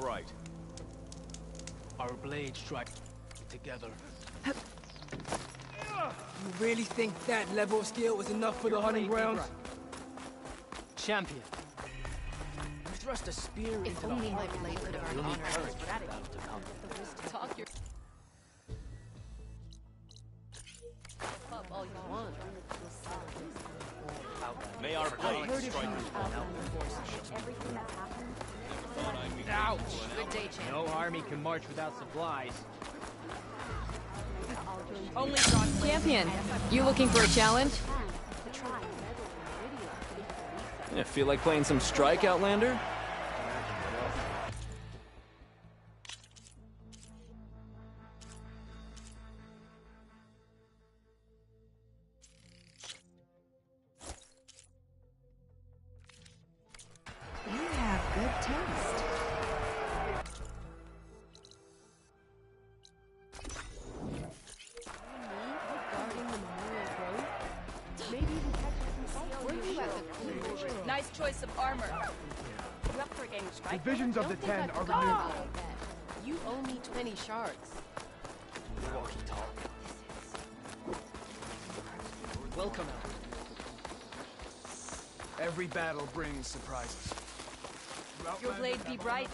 bright. Our blades strike together. You really think that level of skill was enough for the hunting grounds? Champion. You thrust a spear into the only my heart. blade could have You'll earned need honor courage as for Radic. battle to come. Talk your up all you want. May our blades strike Everything that's happened. Ouch! Good day, champ. No army can march without supplies. Only champion. You looking for a challenge? Yeah, feel like playing some Strike, Outlander? You have good taste. Nice choice of armor. You up for a game of strike? Divisions of the 10 are renewed. You owe me 20 shards. Welcome. Every battle brings surprises. Your blade be bright.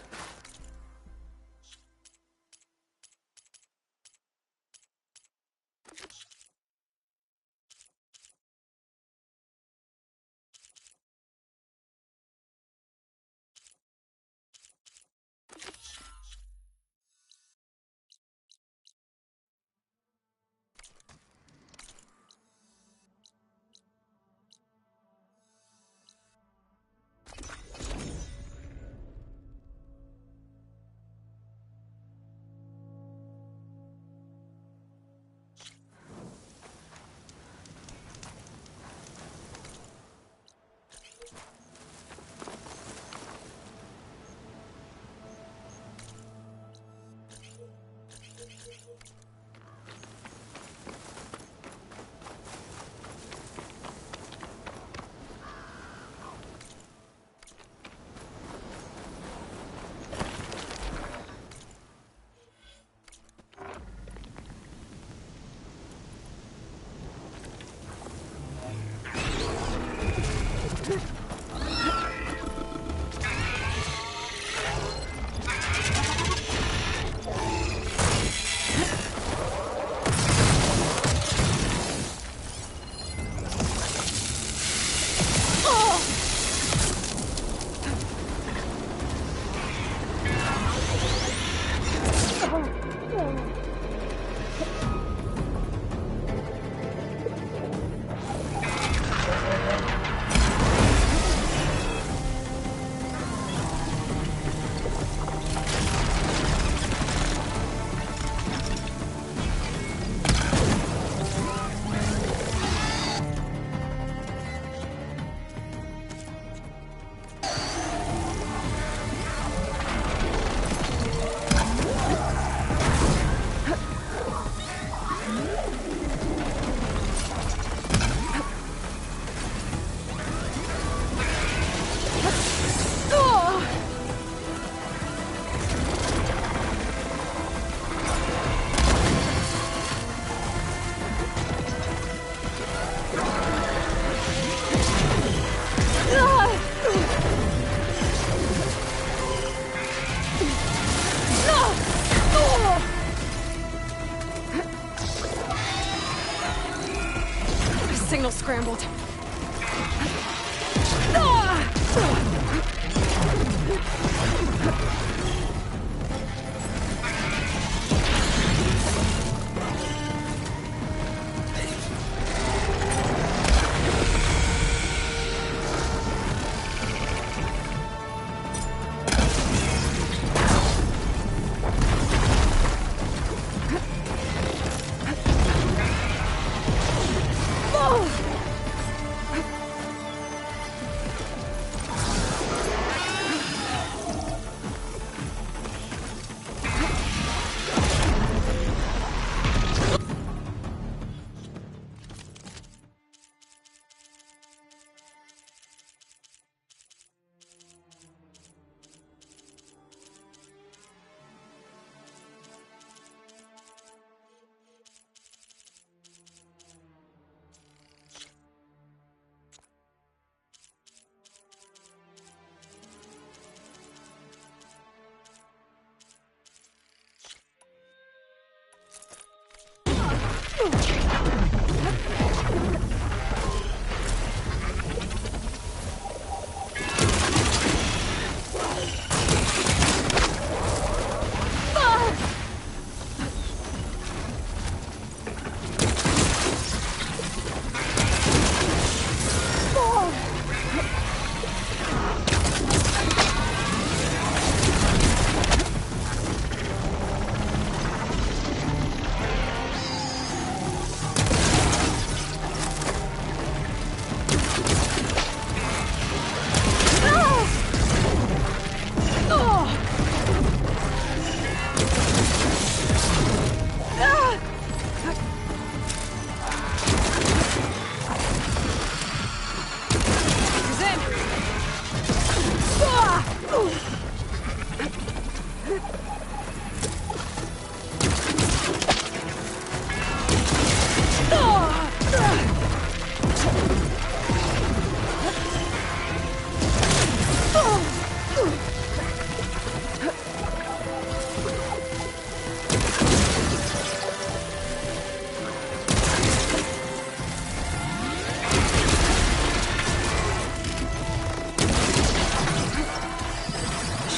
Signal scrambled.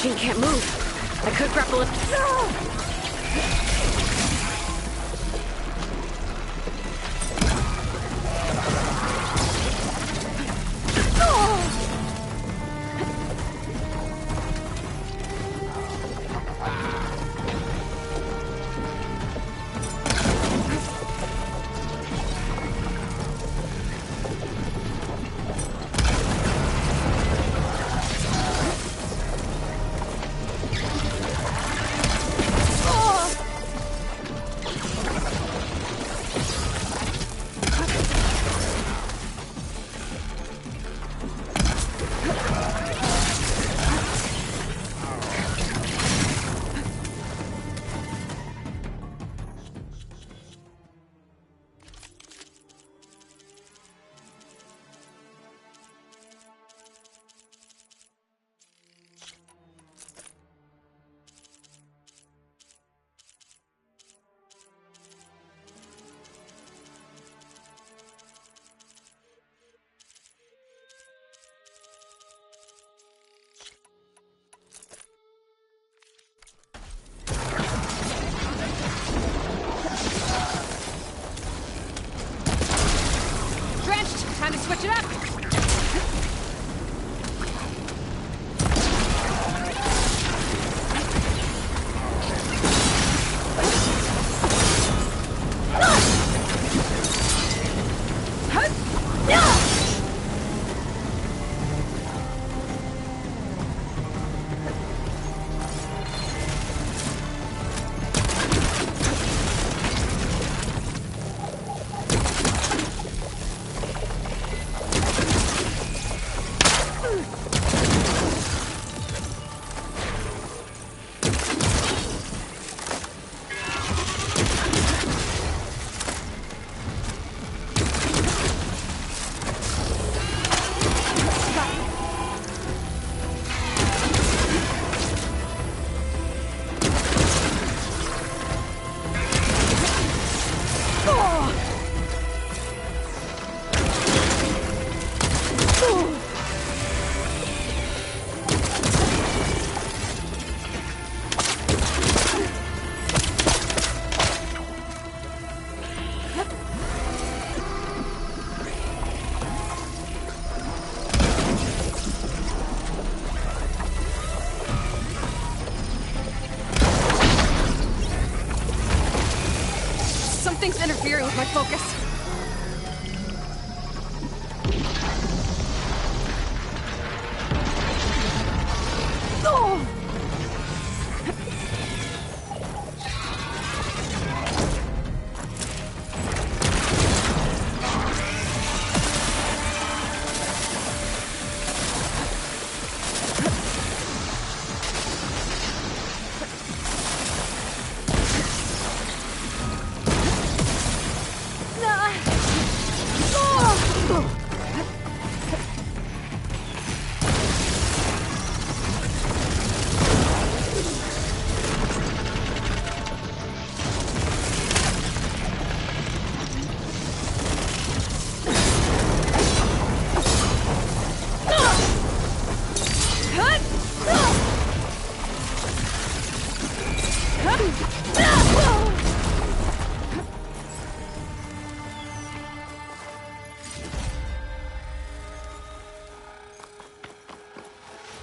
machine can't move. I could grapple it. Time to switch it up! Something's interfering with my focus.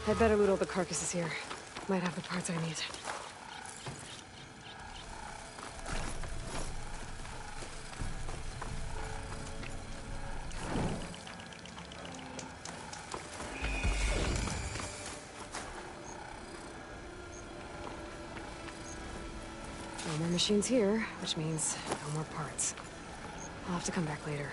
I'd better loot all the carcasses here. Might have the parts I need. No more machines here, which means no more parts. I'll have to come back later.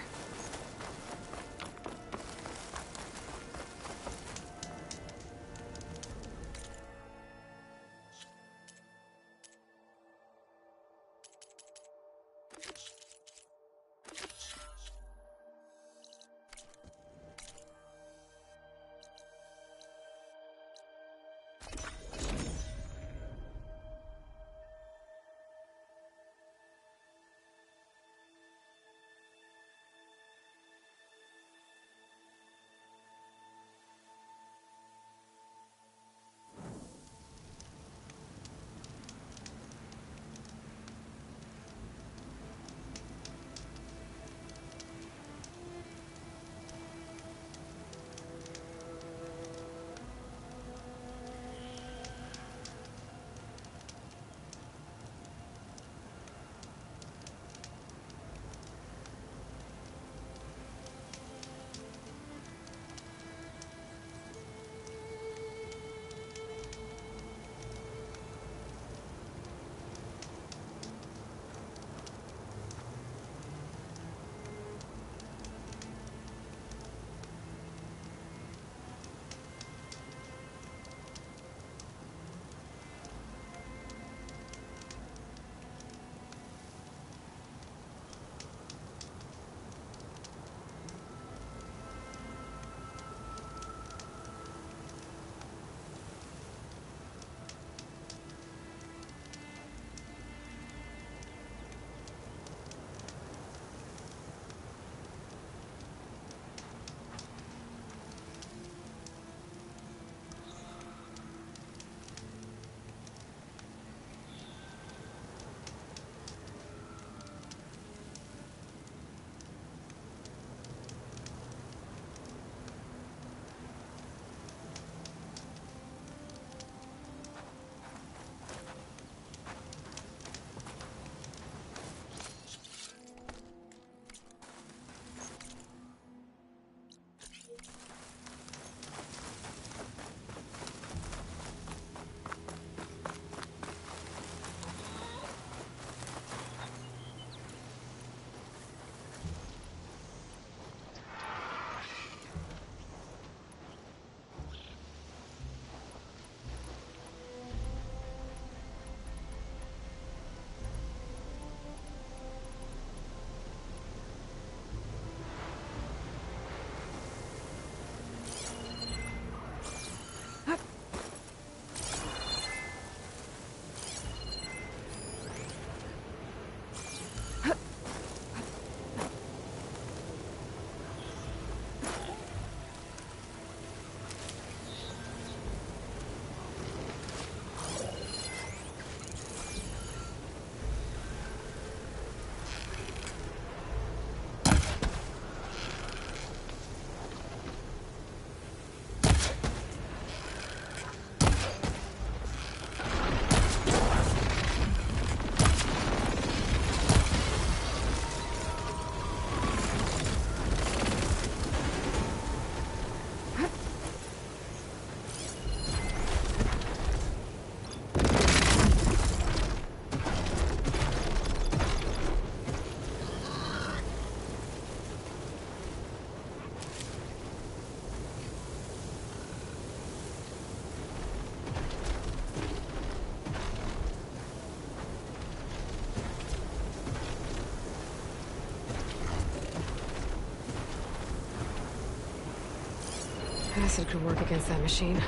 Acid could work against that machine.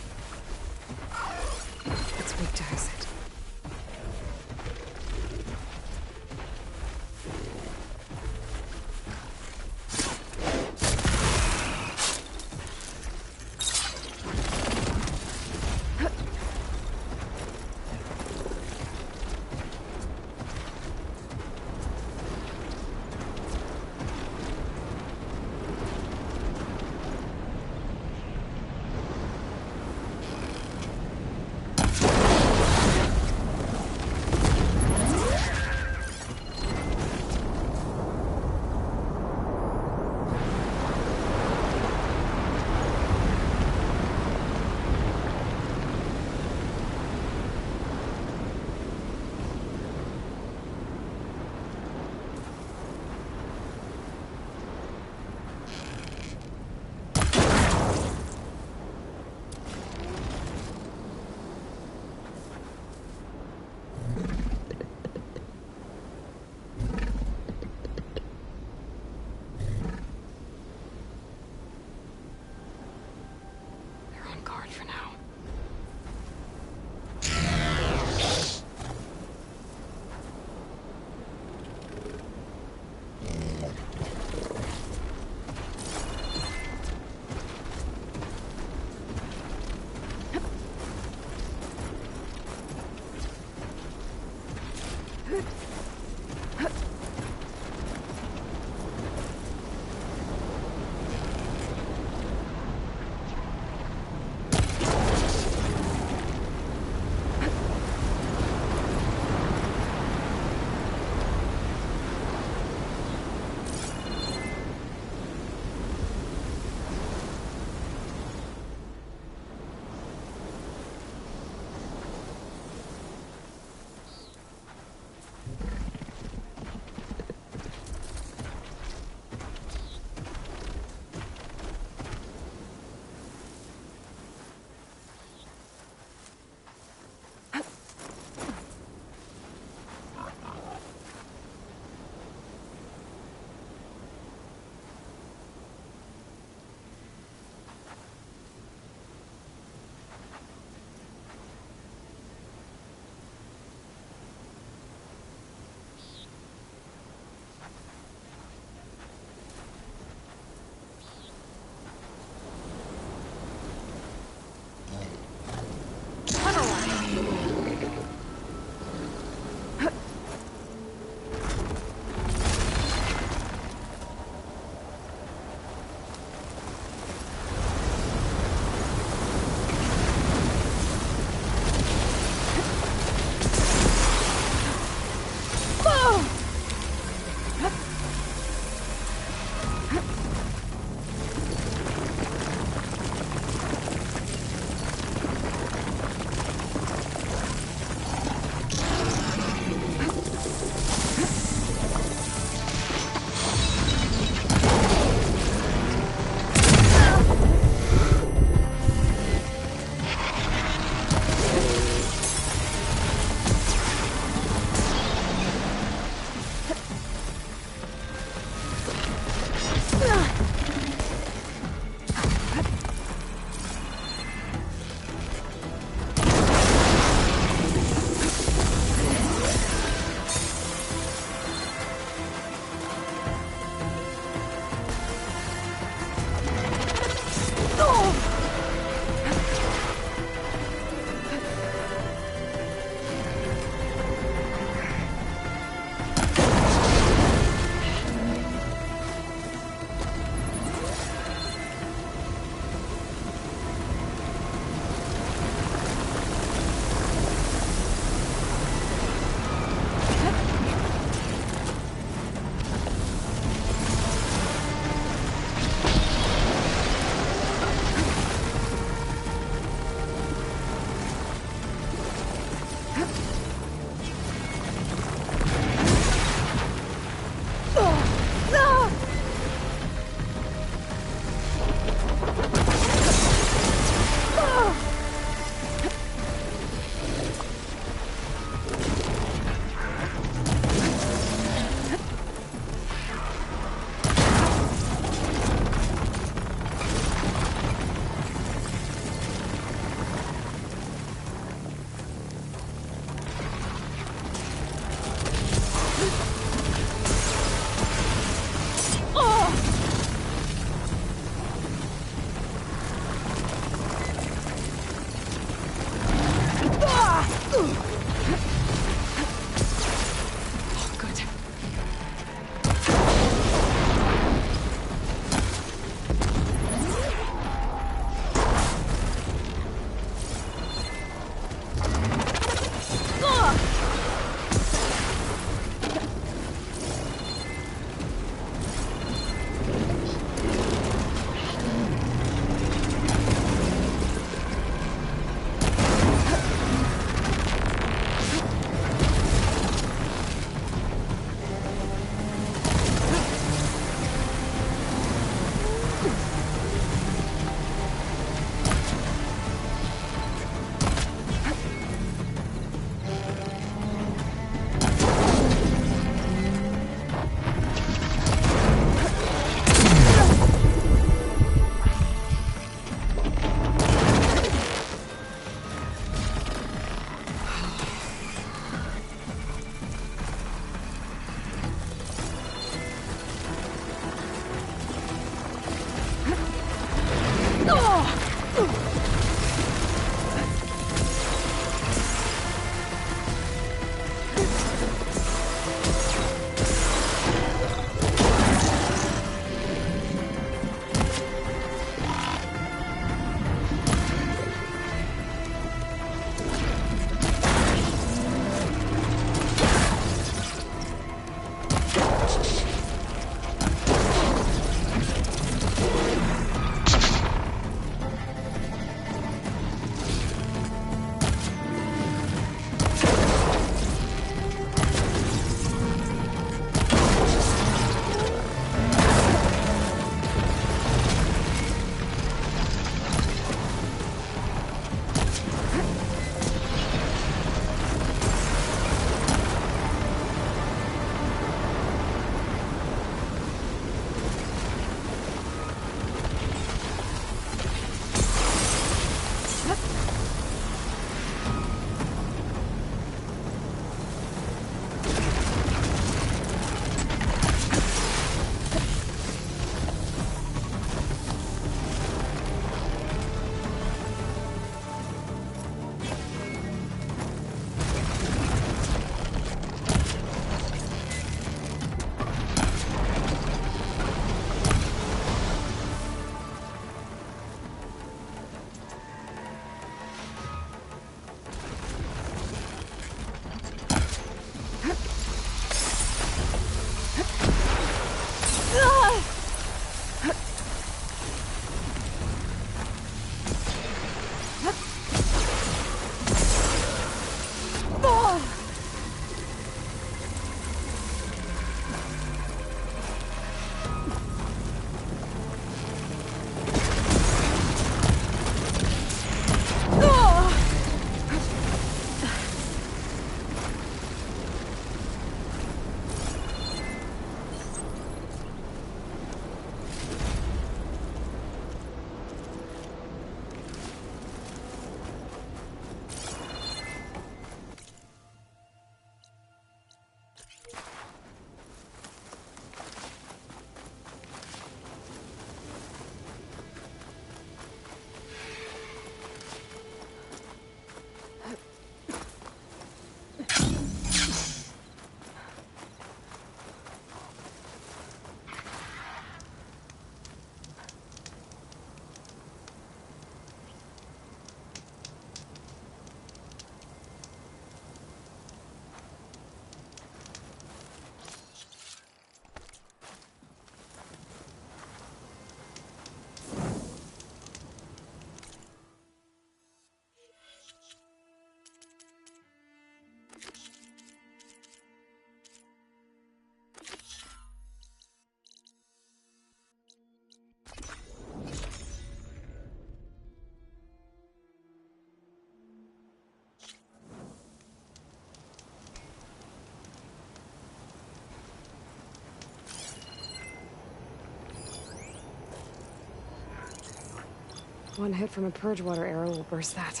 One hit from a purge water arrow will burst that.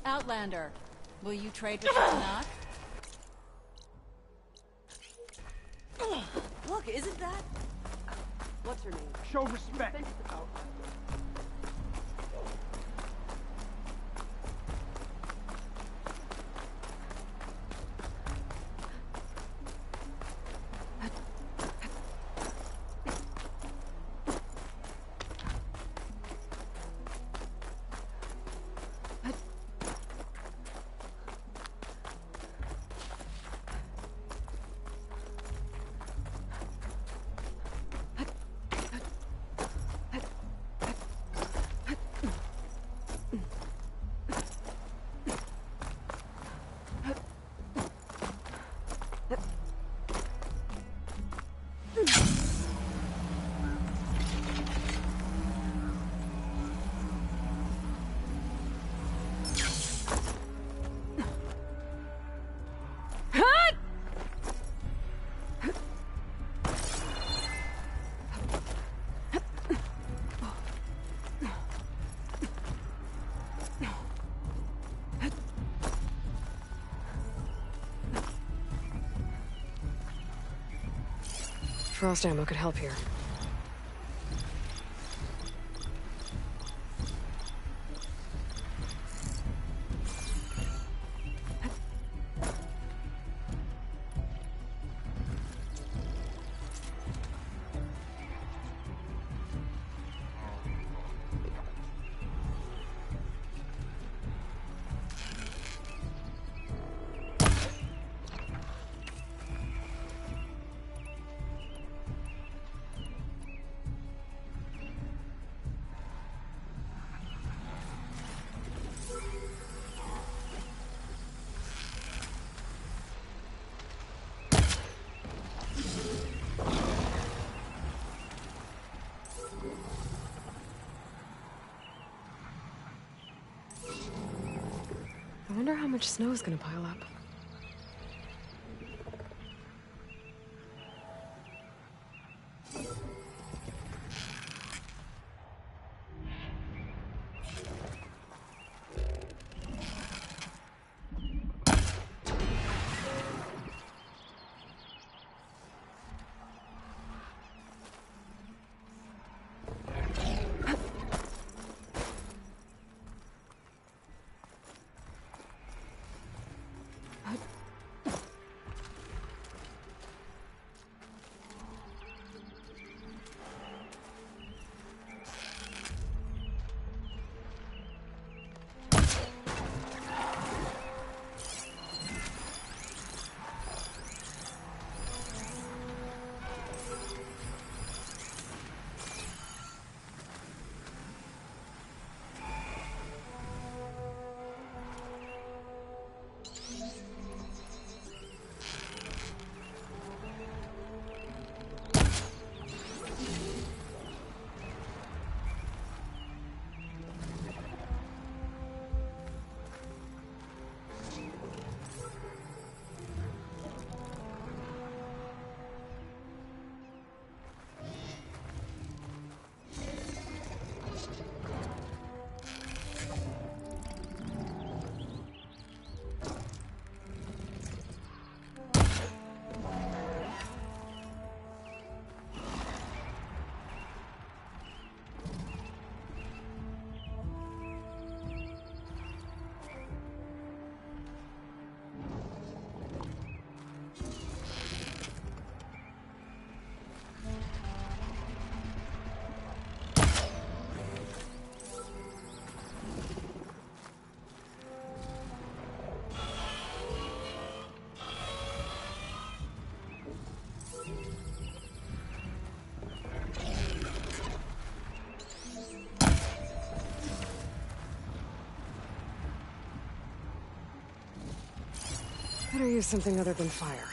Outlander, will you trade with Knock? Look, isn't that... What's her name? Show respect. Frost ammo could help here. I wonder how much snow is gonna pile up. Better use something other than fire.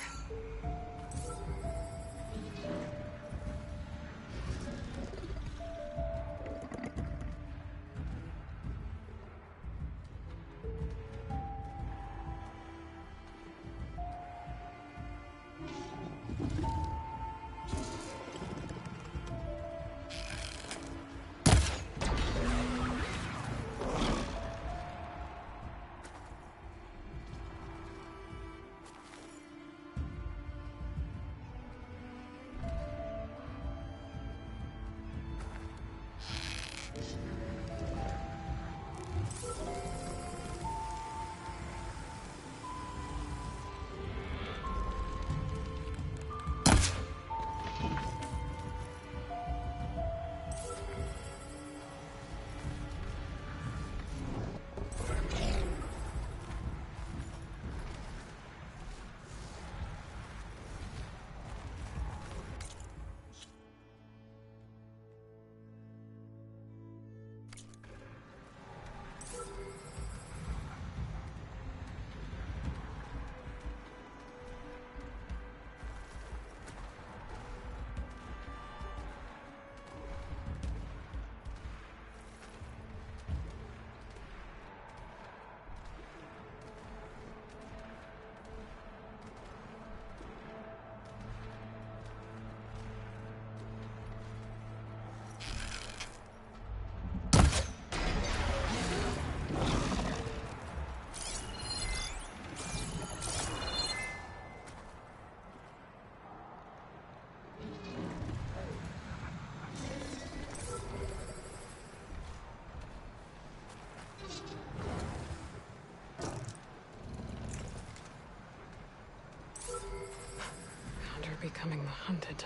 becoming the hunted.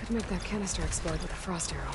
Could make that canister explode with a frost arrow.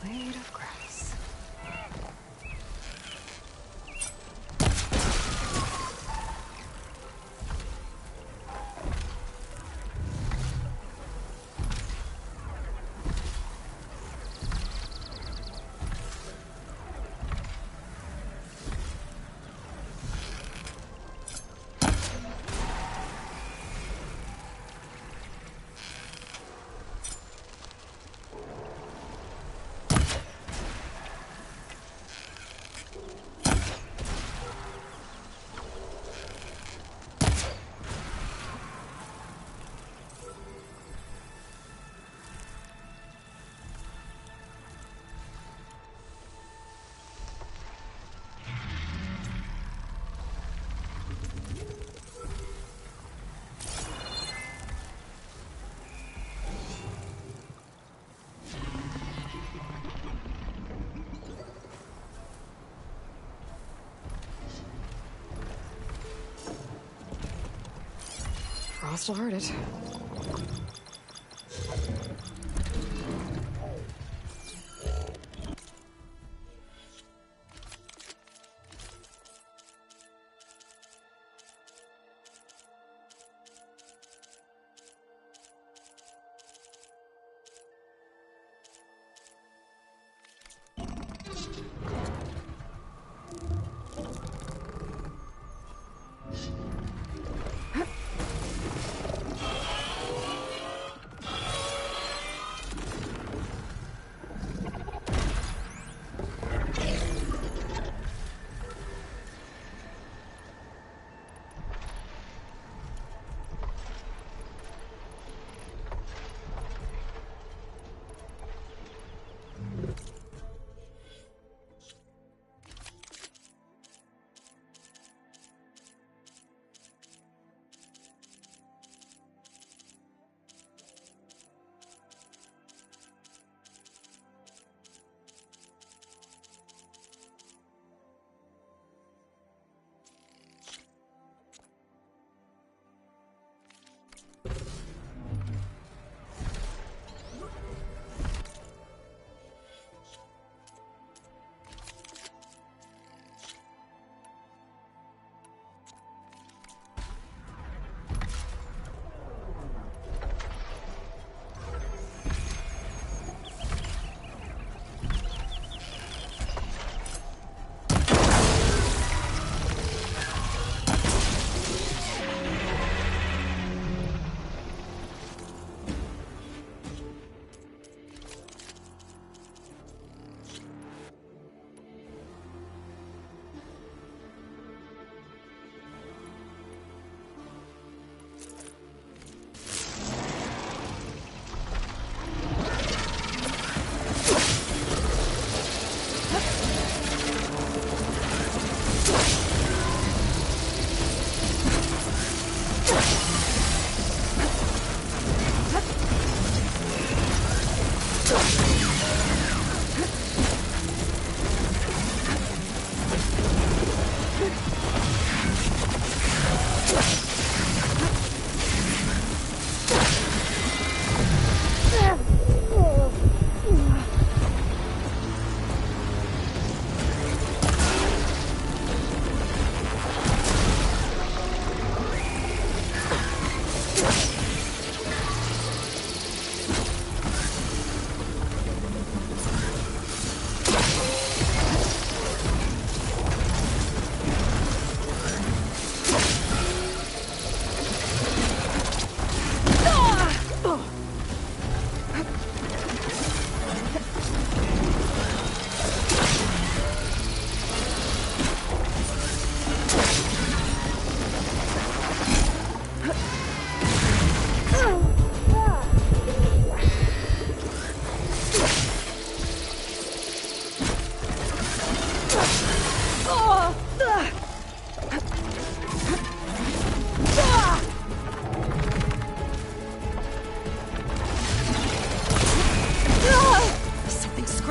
blade of grass. Frost will hurt it.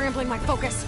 scrambling my focus.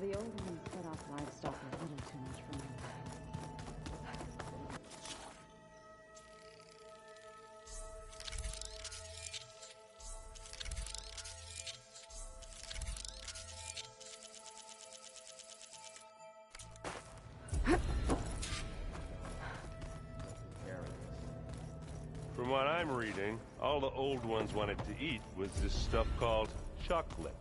The old ones cut off livestock a little too much for me. From what I'm reading, All the old ones wanted to eat was this stuff called chocolate.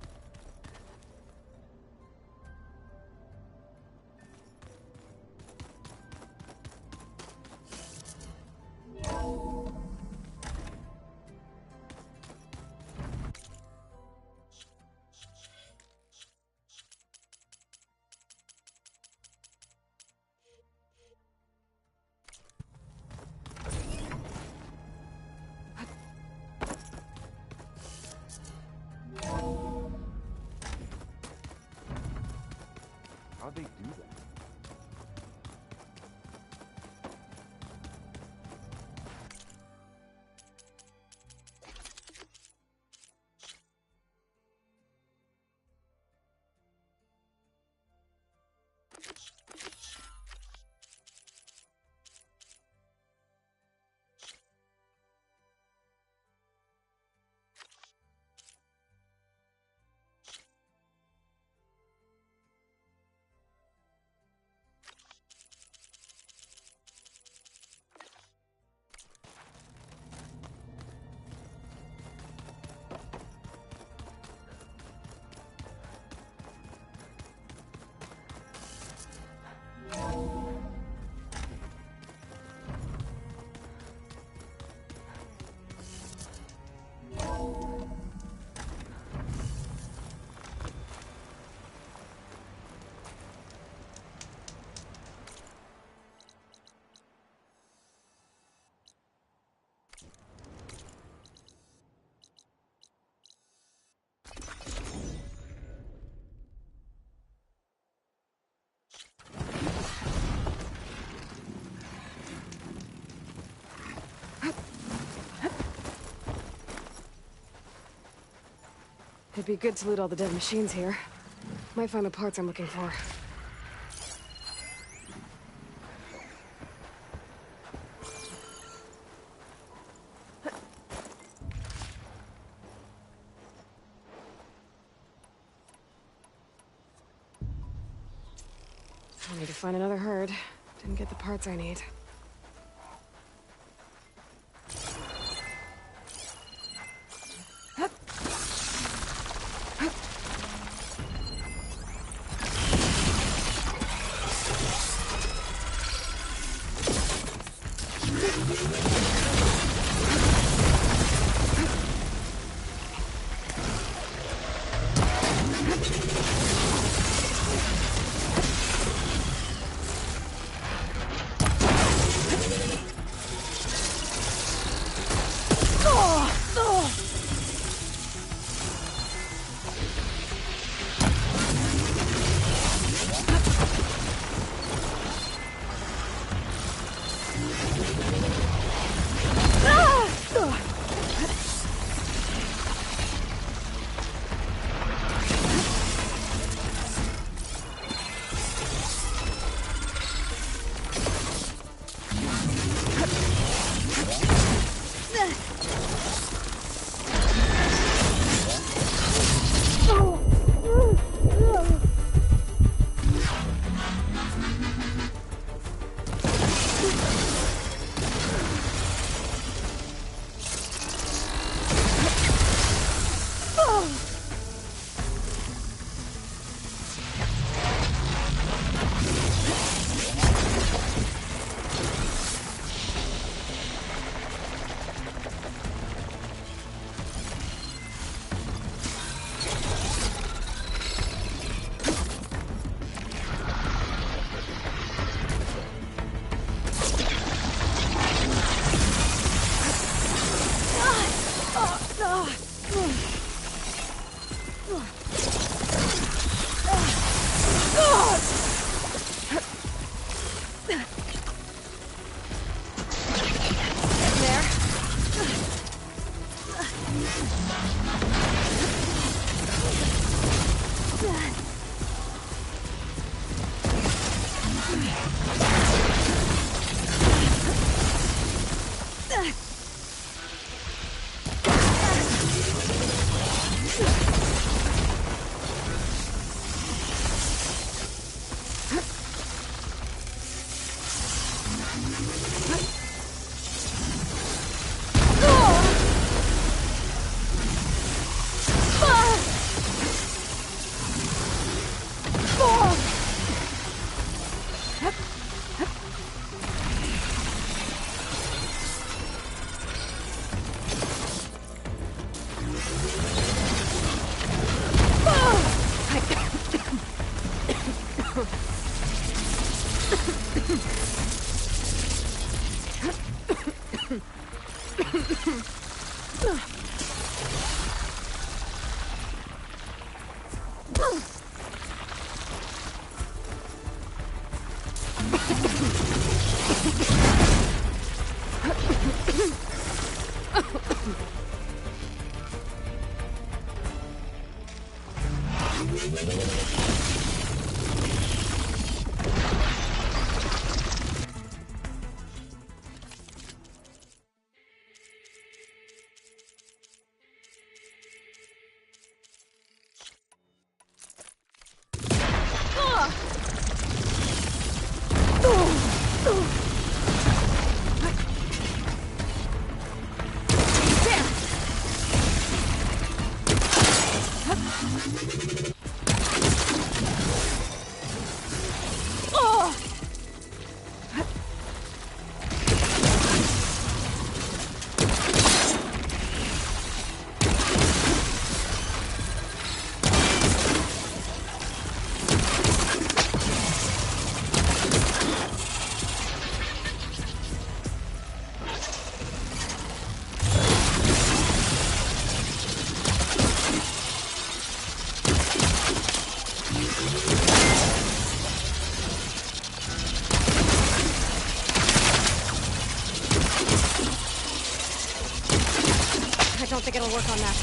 How'd they do that? It'd be good to loot all the dead machines here. Might find the parts I'm looking for. I need to find another herd. Didn't get the parts I need. don't think it'll work on that.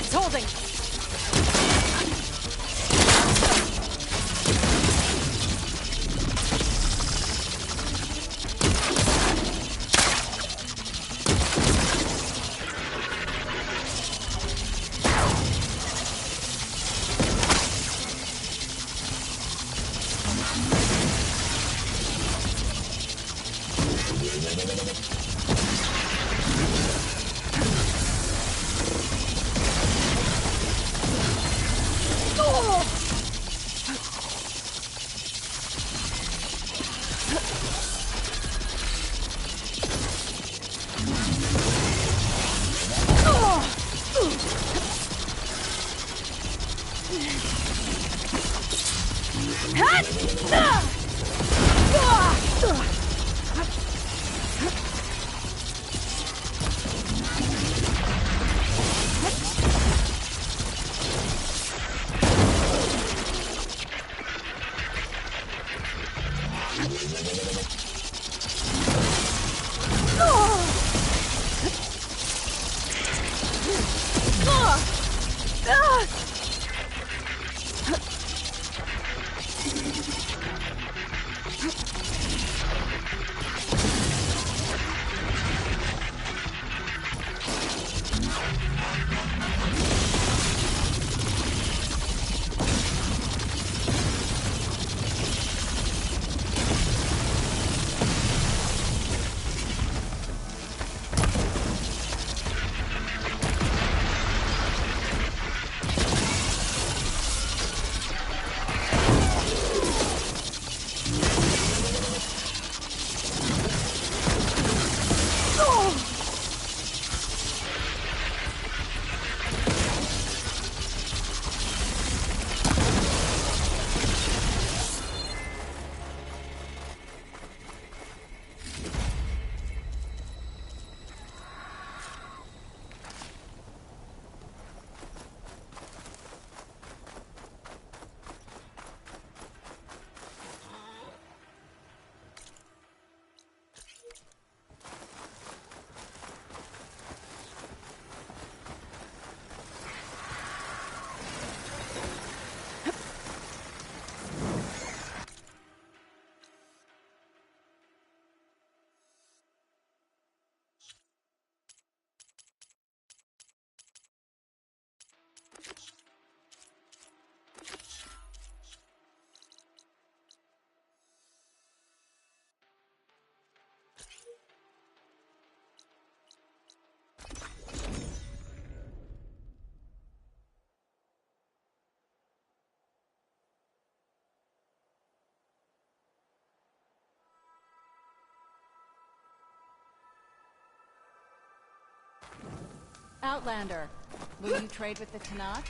It's holding. Outlander, will you trade with the Tanakh?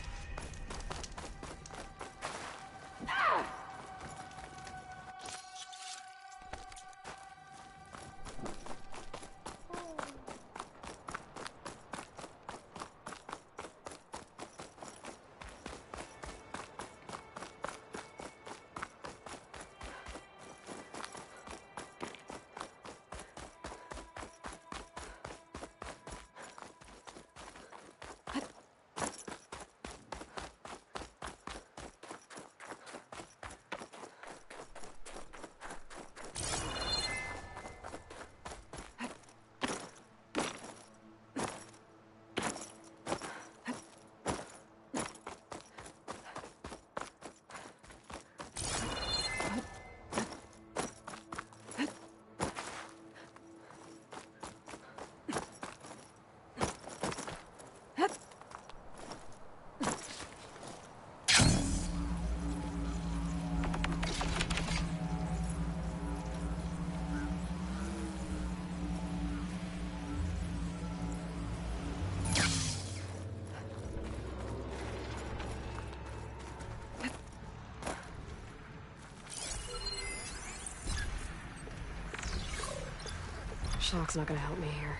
Much talk's not gonna help me here.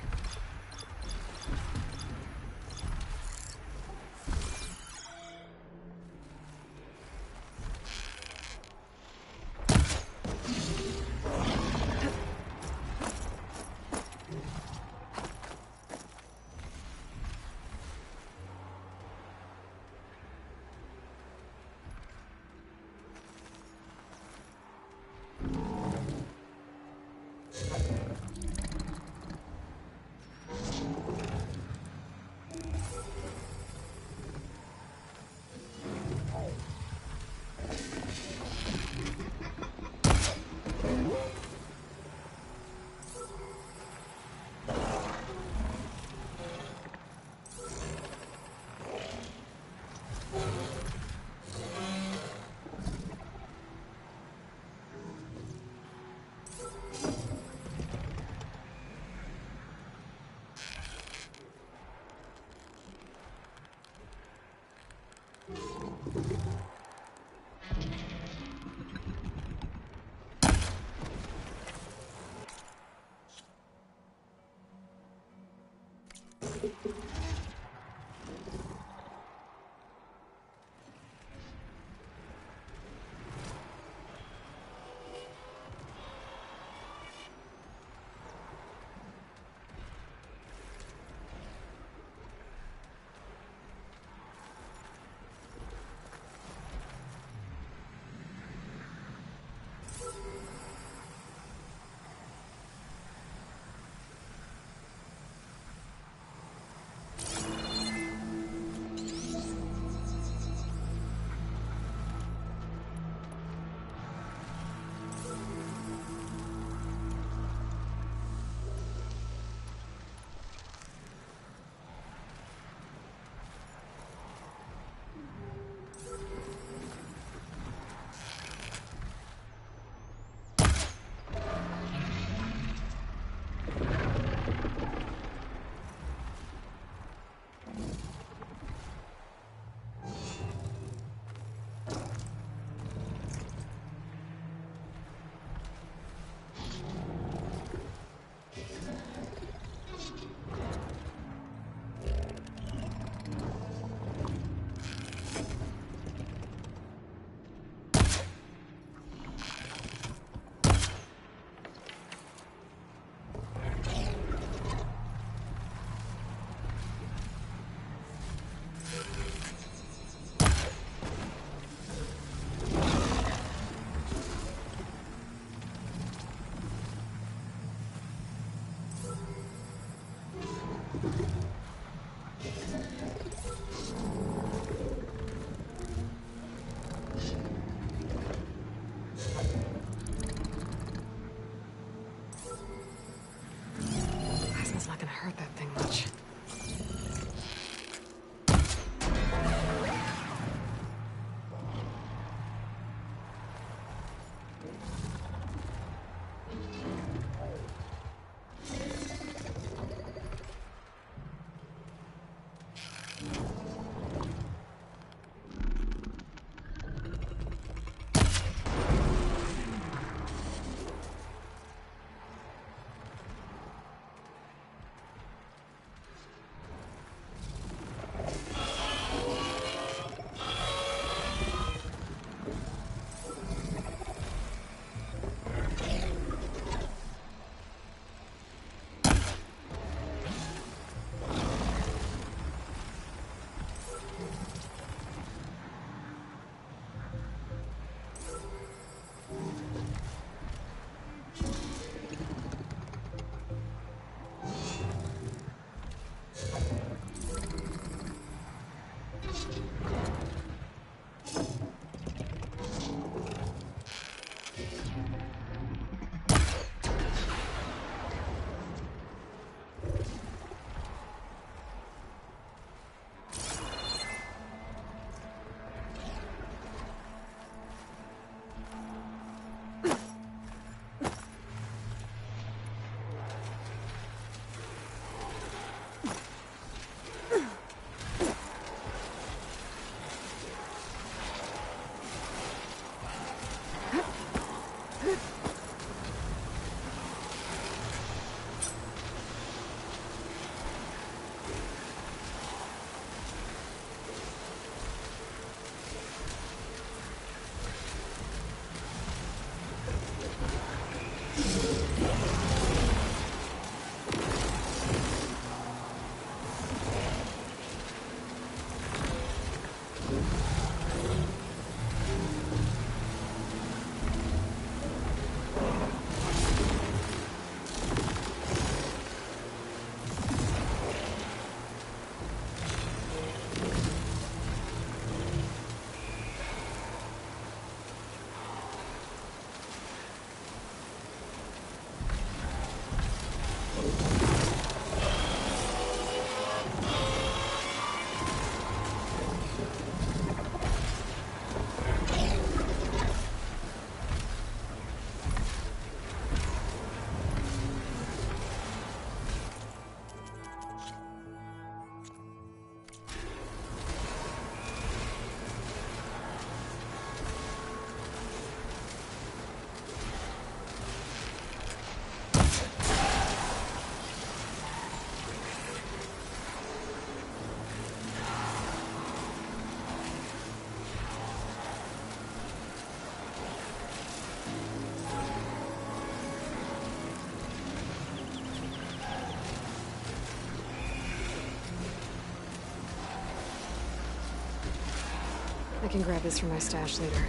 I can grab this from my stash later.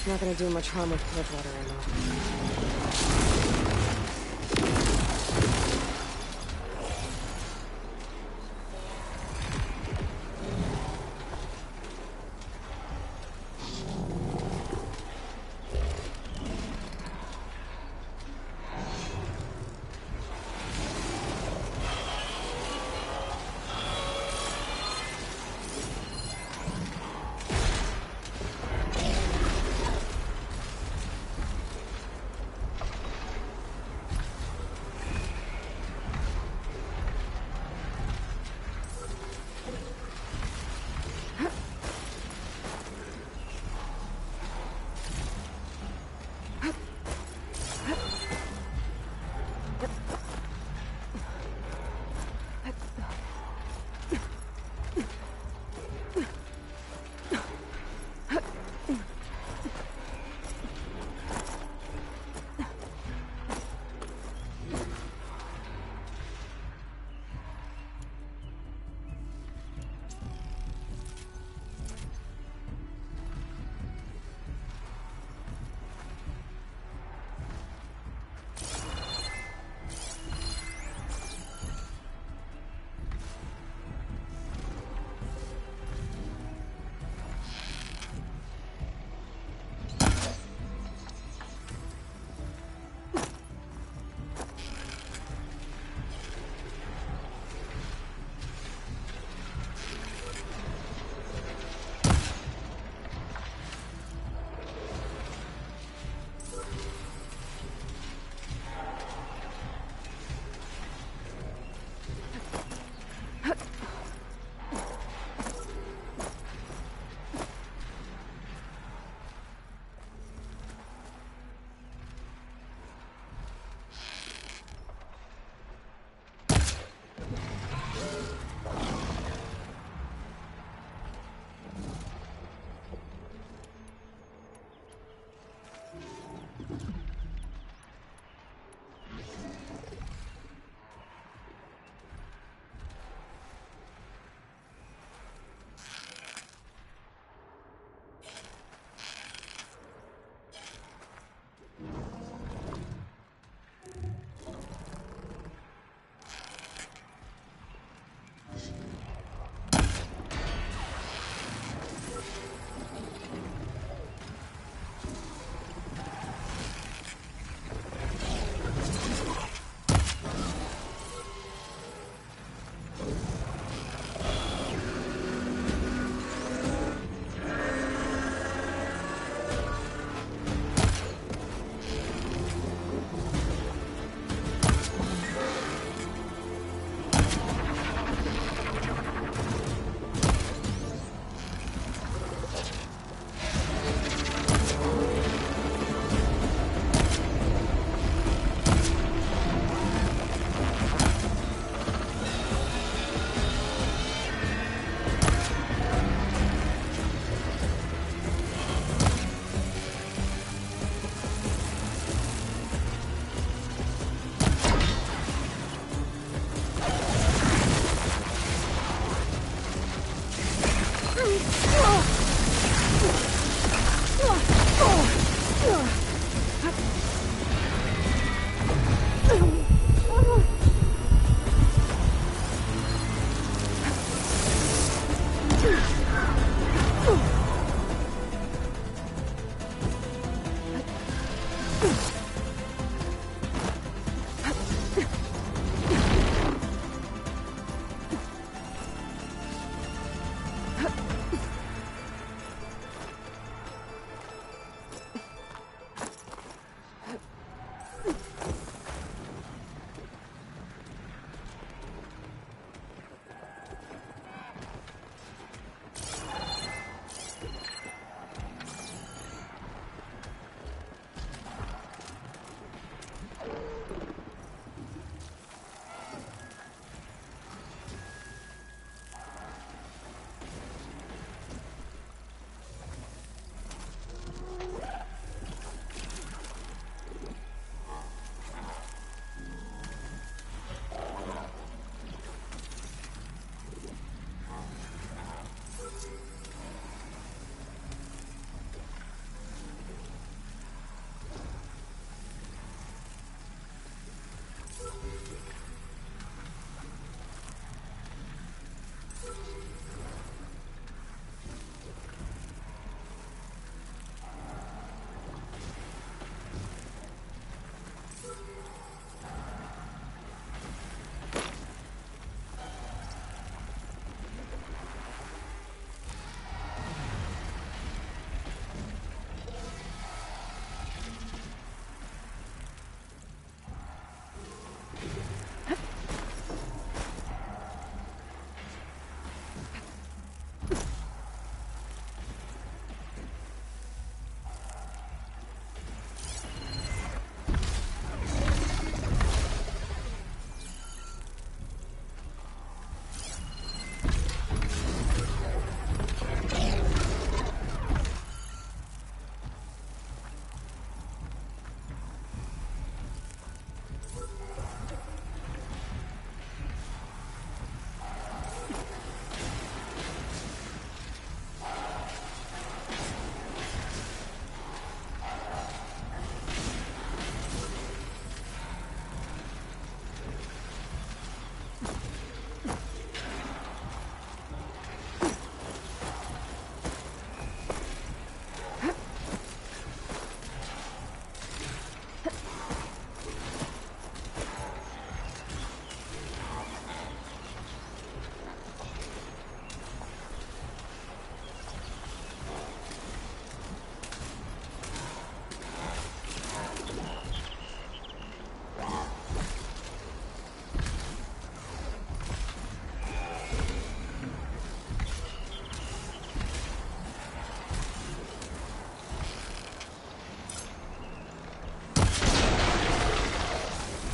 Not gonna do much harm with purple water ammo.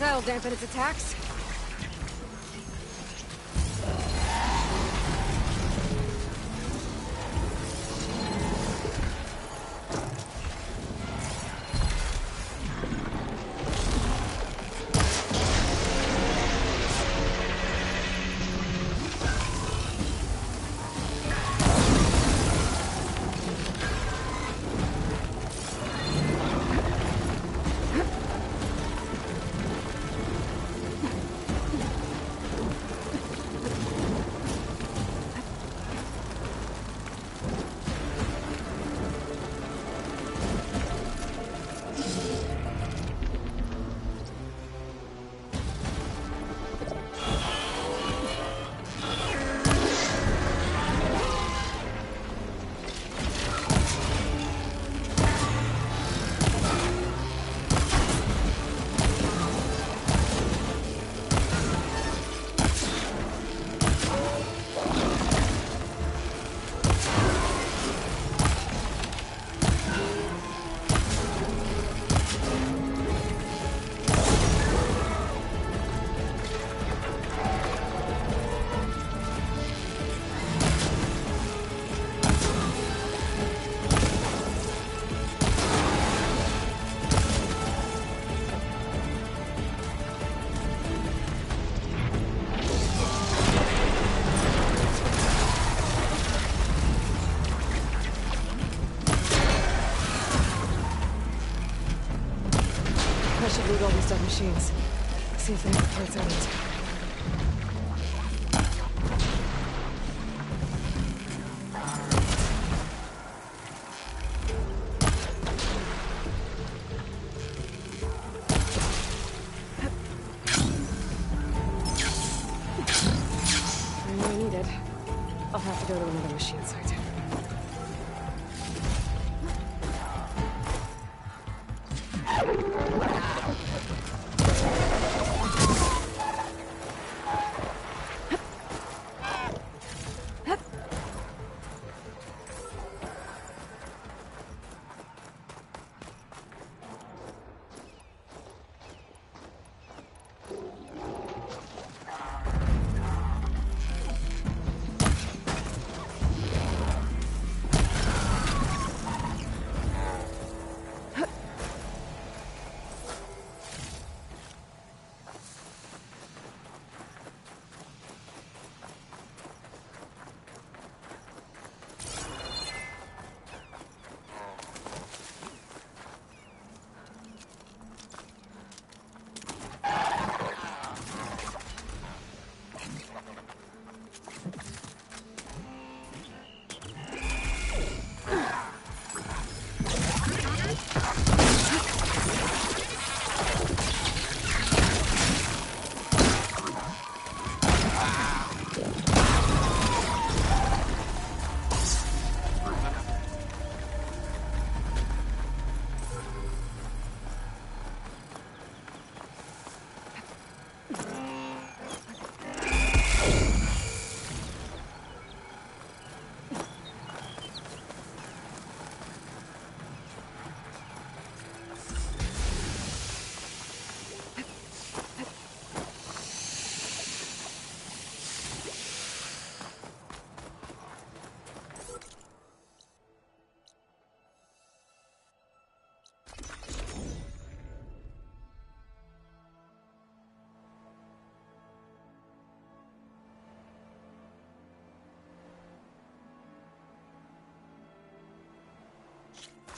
That'll dampen its attacks. I should loot all these dead machines. See if they have the parts I need. I know I need it. I'll have to go to another machine site.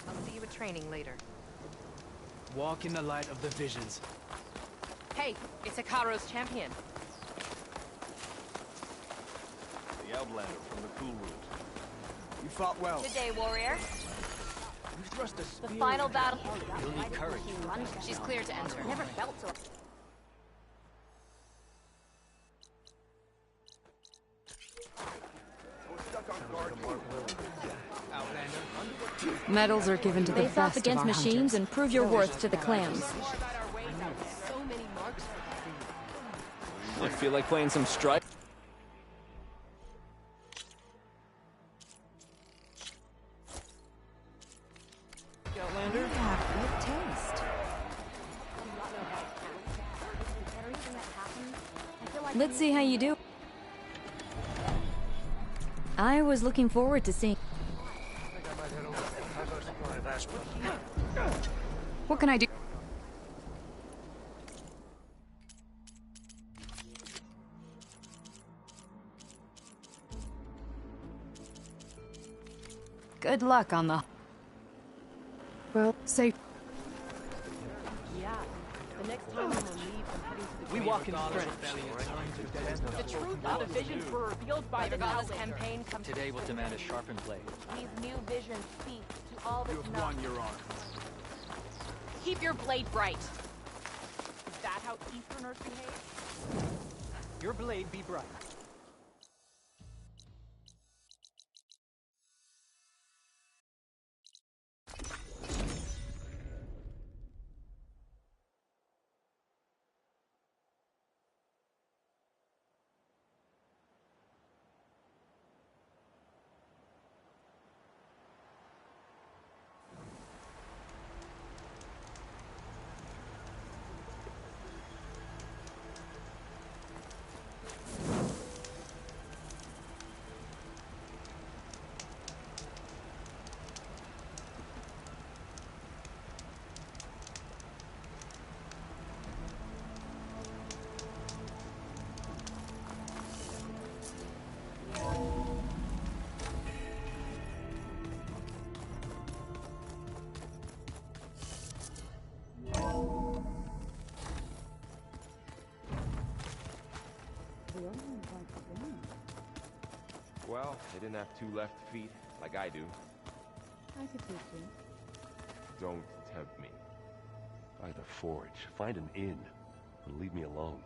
I'll see you at training later. Walk in the light of the visions. Hey, it's Ikaro's champion. The Outlander from the Cool Route. You fought well. Good day, warrior. You thrust a spear. The final battle. You'll need courage. She's clear to enter. Never felt so. Medals are given to the Face best off against of our machines hunters. and prove your worth to the clans. So many marks for that. I feel like playing some strike. Outlander? You have good taste. Let's see how you do. I was looking forward to seeing... What can I do? Good luck on the... Well, safe. Yeah. The next time we will leave from heading to the We walk in Great strength. The truth of the visions were revealed by the Regardless Outlander. campaign comes Today we'll demand a sharpened blade. These new visions speak to all You that's have not. won your honor. Keep your blade bright. Is that how Easterners behave? Your blade be bright. Well, they didn't have 2 left feet, like I do. I could teach you. Don't tempt me. By the forge, find an inn, and leave me alone.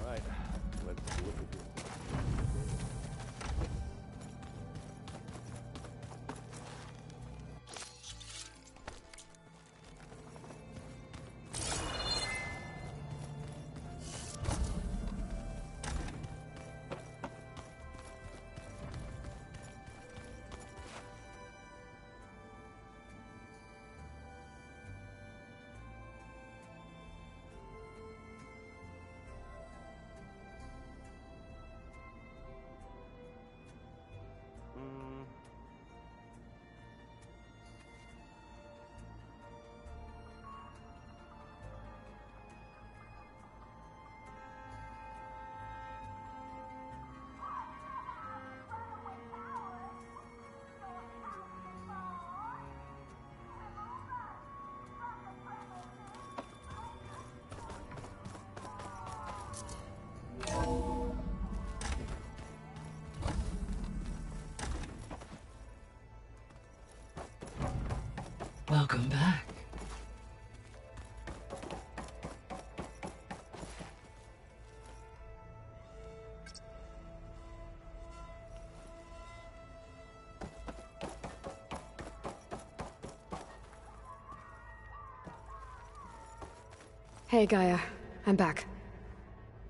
Alright, let's look at this. Welcome back. Hey, Gaia. I'm back.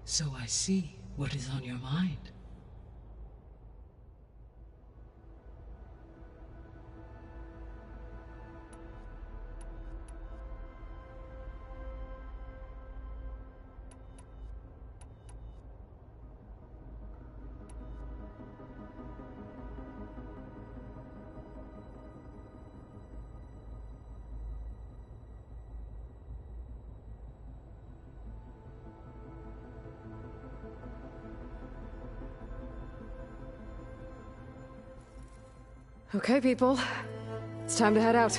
So I see what is on your mind. Okay, people. It's time to head out.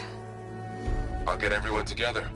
I'll get everyone together.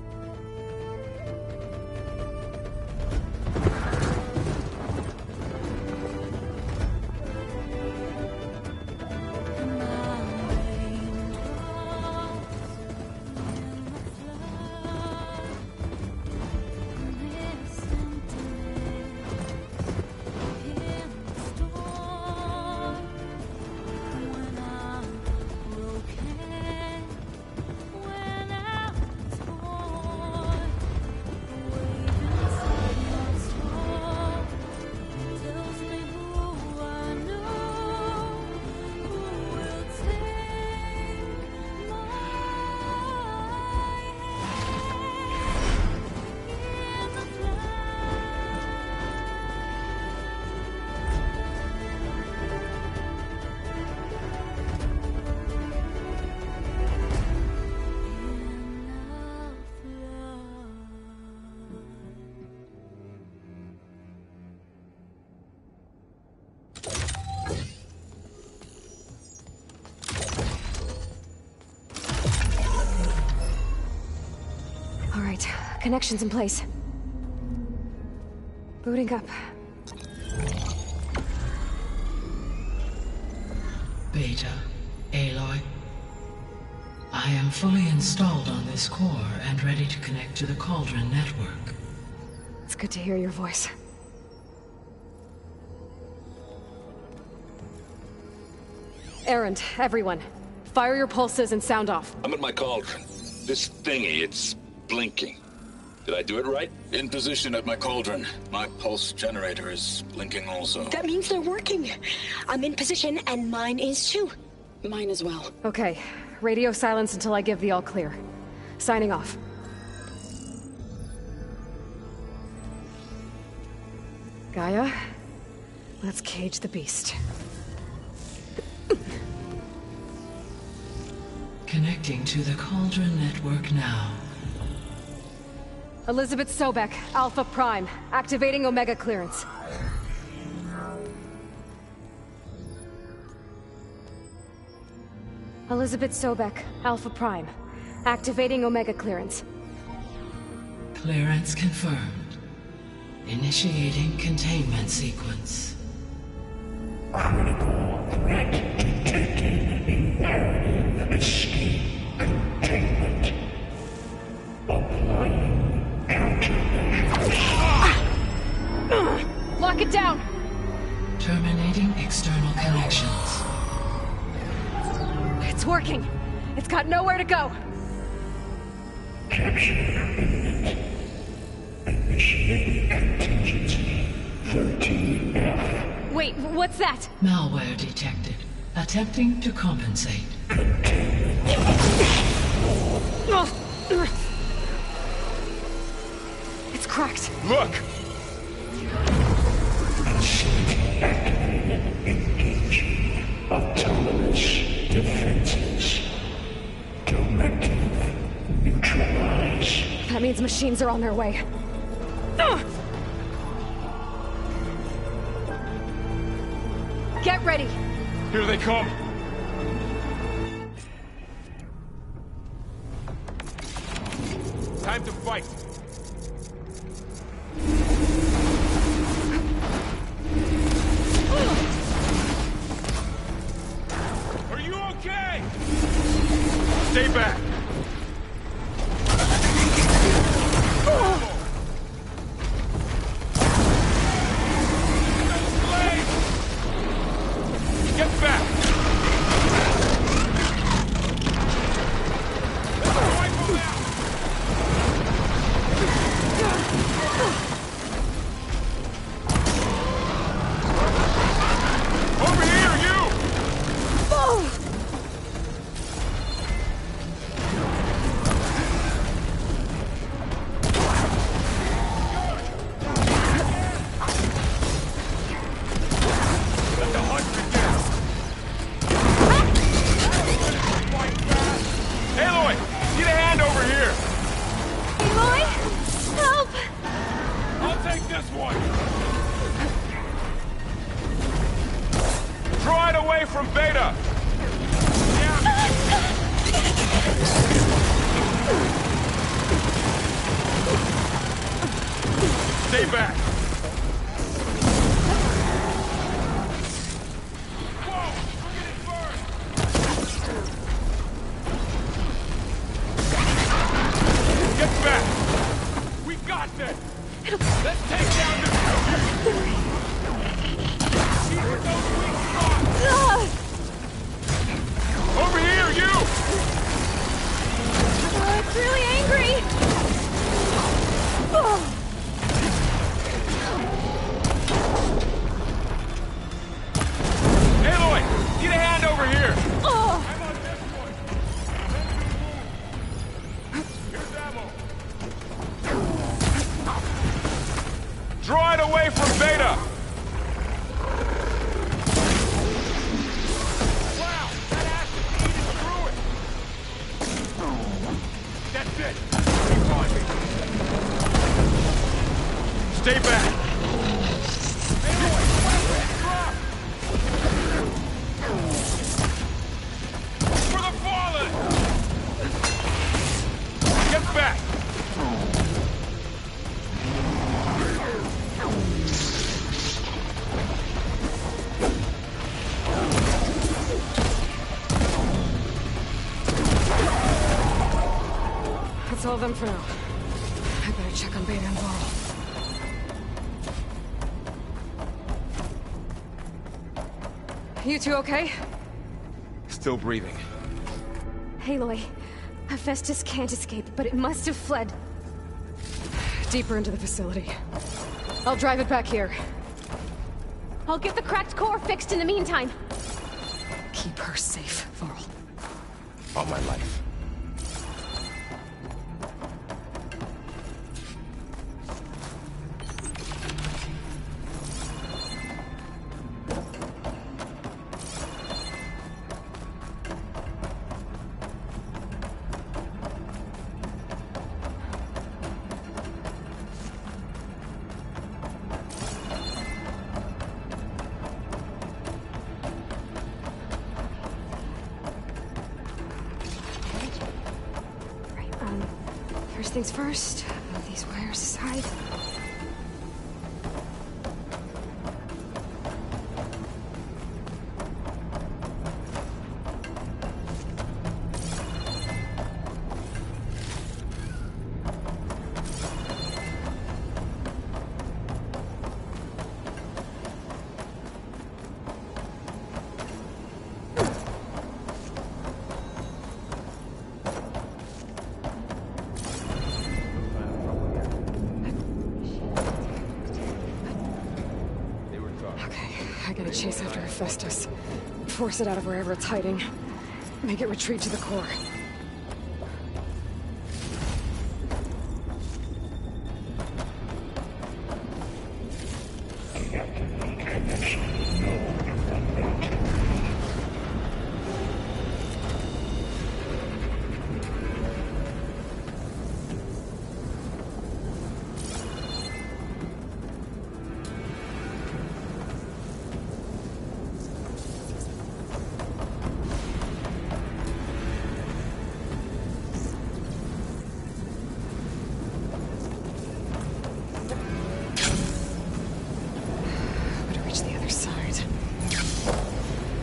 right, connection's in place. Booting up. Beta, Aloy. I am fully installed on this core and ready to connect to the Cauldron network. It's good to hear your voice. Errand, everyone. Fire your pulses and sound off. I'm at my cauldron. This thingy, it's blinking. Did I do it right? In position at my cauldron. My pulse generator is blinking also. That means they're working. I'm in position, and mine is too. Mine as well. Okay. Radio silence until I give the all clear. Signing off. Gaia, let's cage the beast. Connecting to the Cauldron network now. Elizabeth Sobek, Alpha Prime, activating Omega clearance. Elizabeth Sobek, Alpha Prime, activating Omega clearance. Clearance confirmed. Initiating containment sequence. Critical threat detected. Imperative escape containment. Applying countermeasures. Lock it down! Terminating external connections. It's working. It's got nowhere to go. Capture imminent. Initiating contingency 13F. Wait, what's that? Malware detected. Attempting to compensate. It's cracked. Look! Facility activated. Engaging autonomous defenses. Directive neutralize. That means machines are on their way. Get ready! Here they come! Time to fight! Are you okay? Stay back! Get back! Let's wipe them out! Over here, you! Let the hunt begin! Aloy! Need a hand over here! Aloy? Help! I'll take this one! Draw it away from Beta! Stay back! Whoa! Bring it first! Get back! We got this! Let's take down this building! Keep with those weak spots! Over here, you! It's really angry! Aloy! Need a hand over here! Oh! I'm on this one! Here's ammo! Draw it away from Beta! Wow! That acid eating through it! That's it! Keep on me! Stay back! Aloy! Drop! For the fallen! Get back! That's all of them for now. I better check on Beta and Ball. You two okay? Still breathing. Aloy, Hephaestus can't escape, but it must have fled. Deeper into the facility. I'll drive it back here. I'll get the cracked core fixed in the meantime. Keep her safe, Varl. All my life. First things first, move these wires aside. I gotta chase after Hephaestus. Force it out of wherever it's hiding. Make it retreat to the core.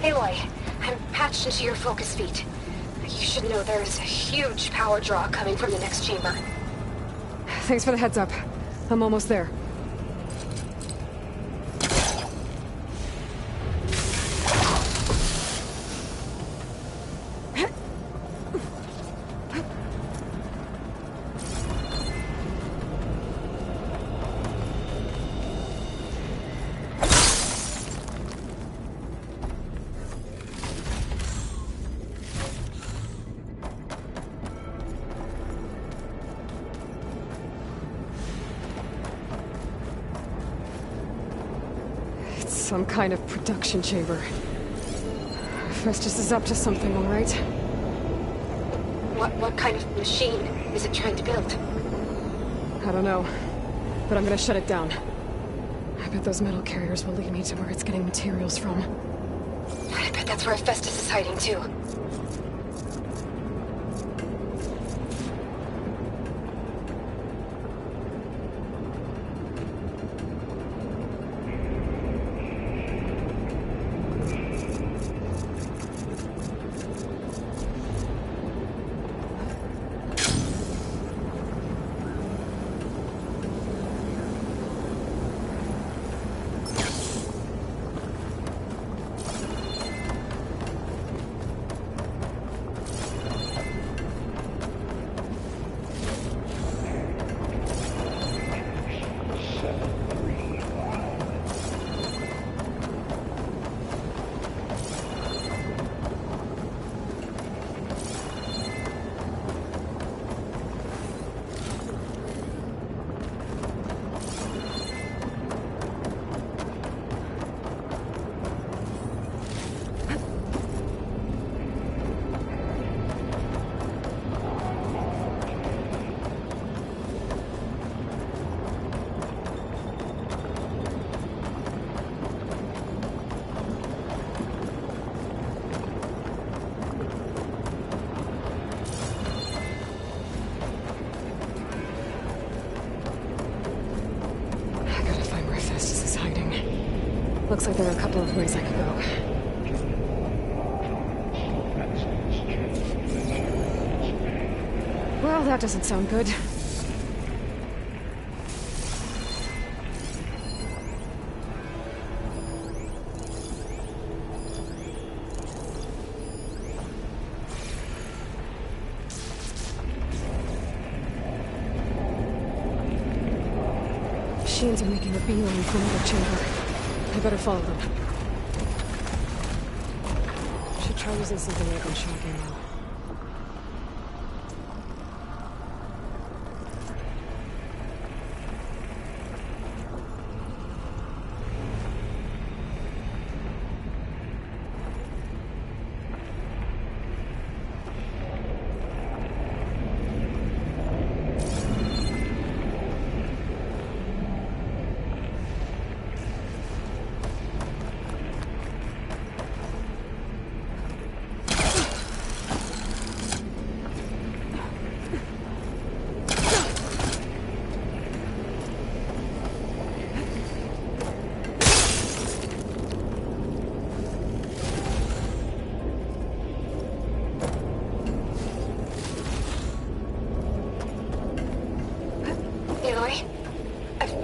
Aloy, I'm patched into your focus feed. You should know there's a huge power draw coming from the next chamber. Thanks for the heads up. I'm almost there. Some kind of production chamber. Festus is up to something, all right? What kind of machine is it trying to build? I don't know, but I'm gonna shut it down. I bet those metal carriers will lead me to where it's getting materials from. I bet that's where Festus is hiding too. Looks like there are a couple of ways I could go. Well, that doesn't sound good. Machines are making a beeline for another chamber. I better follow them. Should try using something like on shock ammo.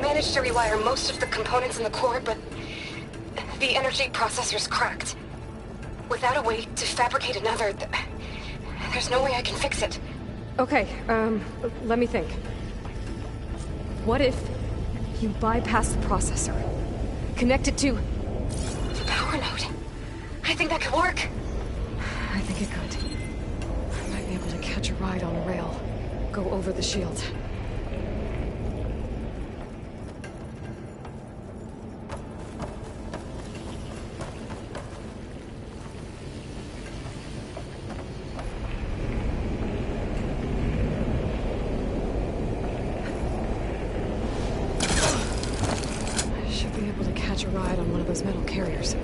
Managed to rewire most of the components in the core, but the energy processor's cracked. Without a way to fabricate another, there's no way I can fix it. Okay, let me think. What if you bypass the processor? Connect it to... the power node. I think that could work. I think it could. I might be able to catch a ride on a rail. Go over the shield. Metal carriers.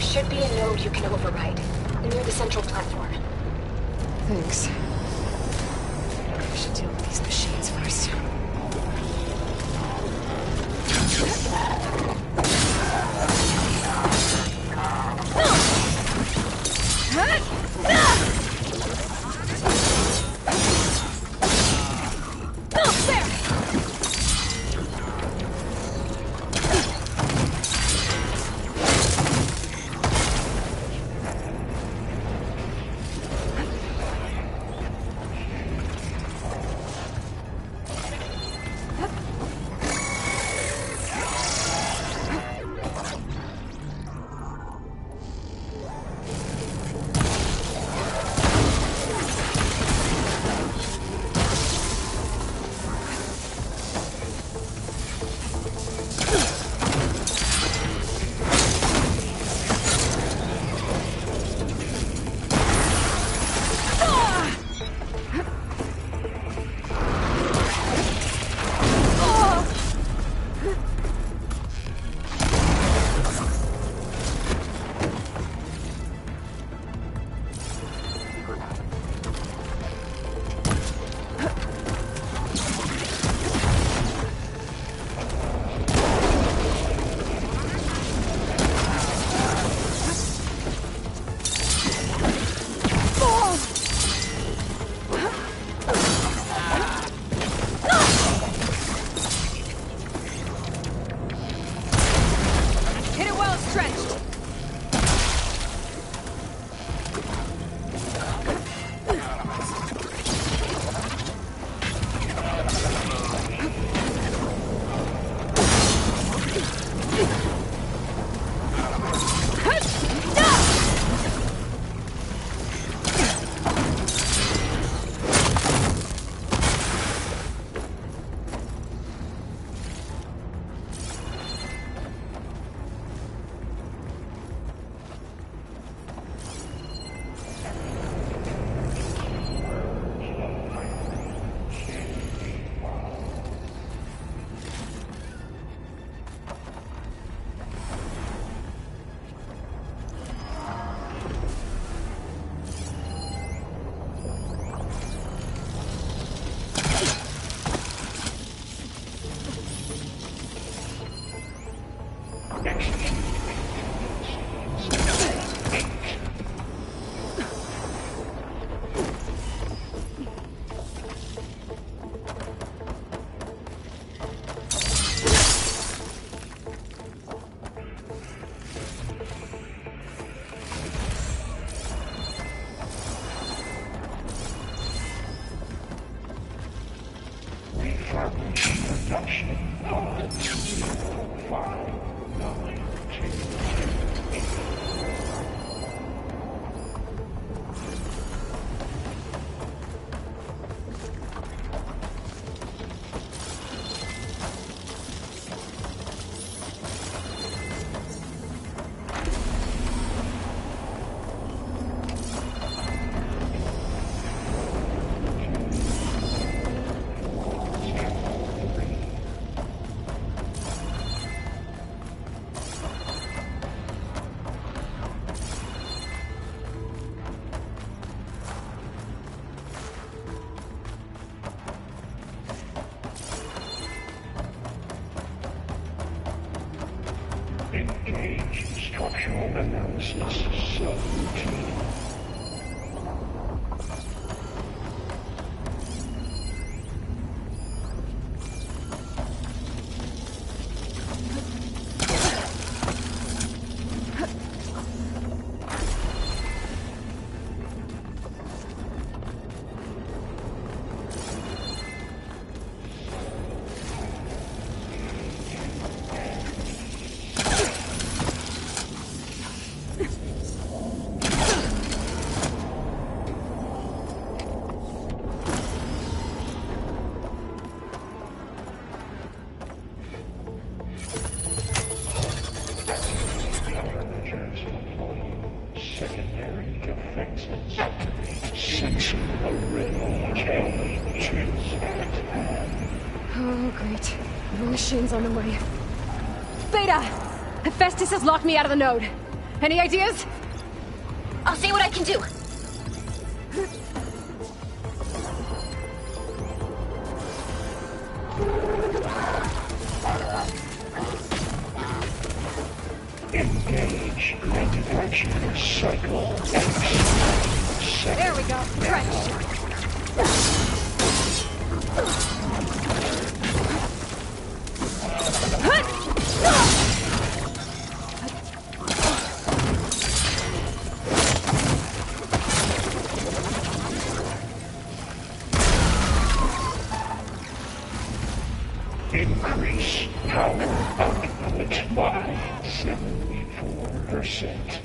Should be a node you can override, near the central platform. Thanks. I should deal with these machines first. Engage structural analysis subroutine. Secondary defenses activate. Sensor already carried to Oh, great. The machine's on the way. Beta! Hephaestus has locked me out of the node. Any ideas? I'll see what I can do. Engage manufacturing cycle X. There we go. Increase power output by 74%.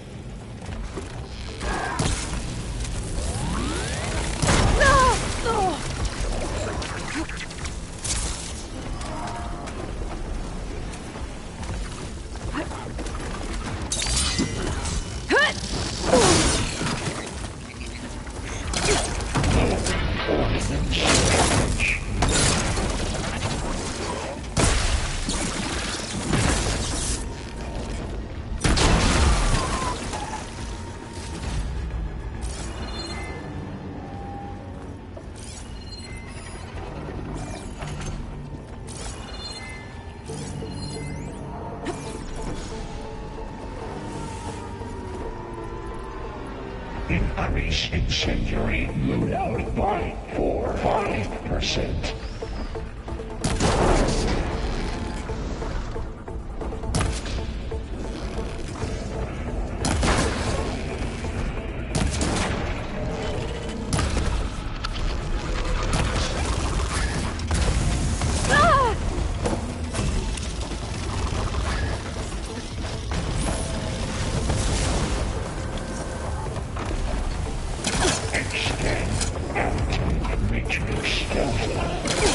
Increase incendiary loadout by 5%. Extend outtake matrix delta.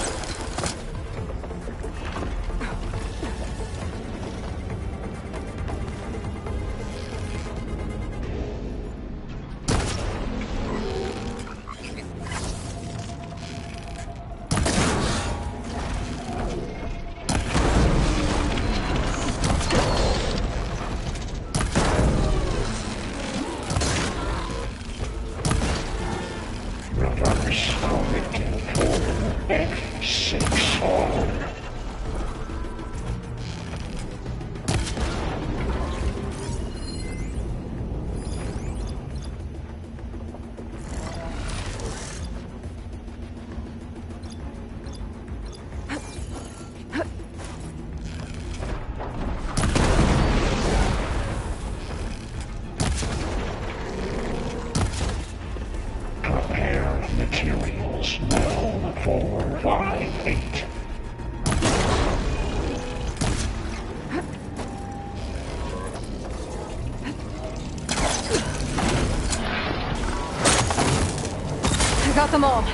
them all.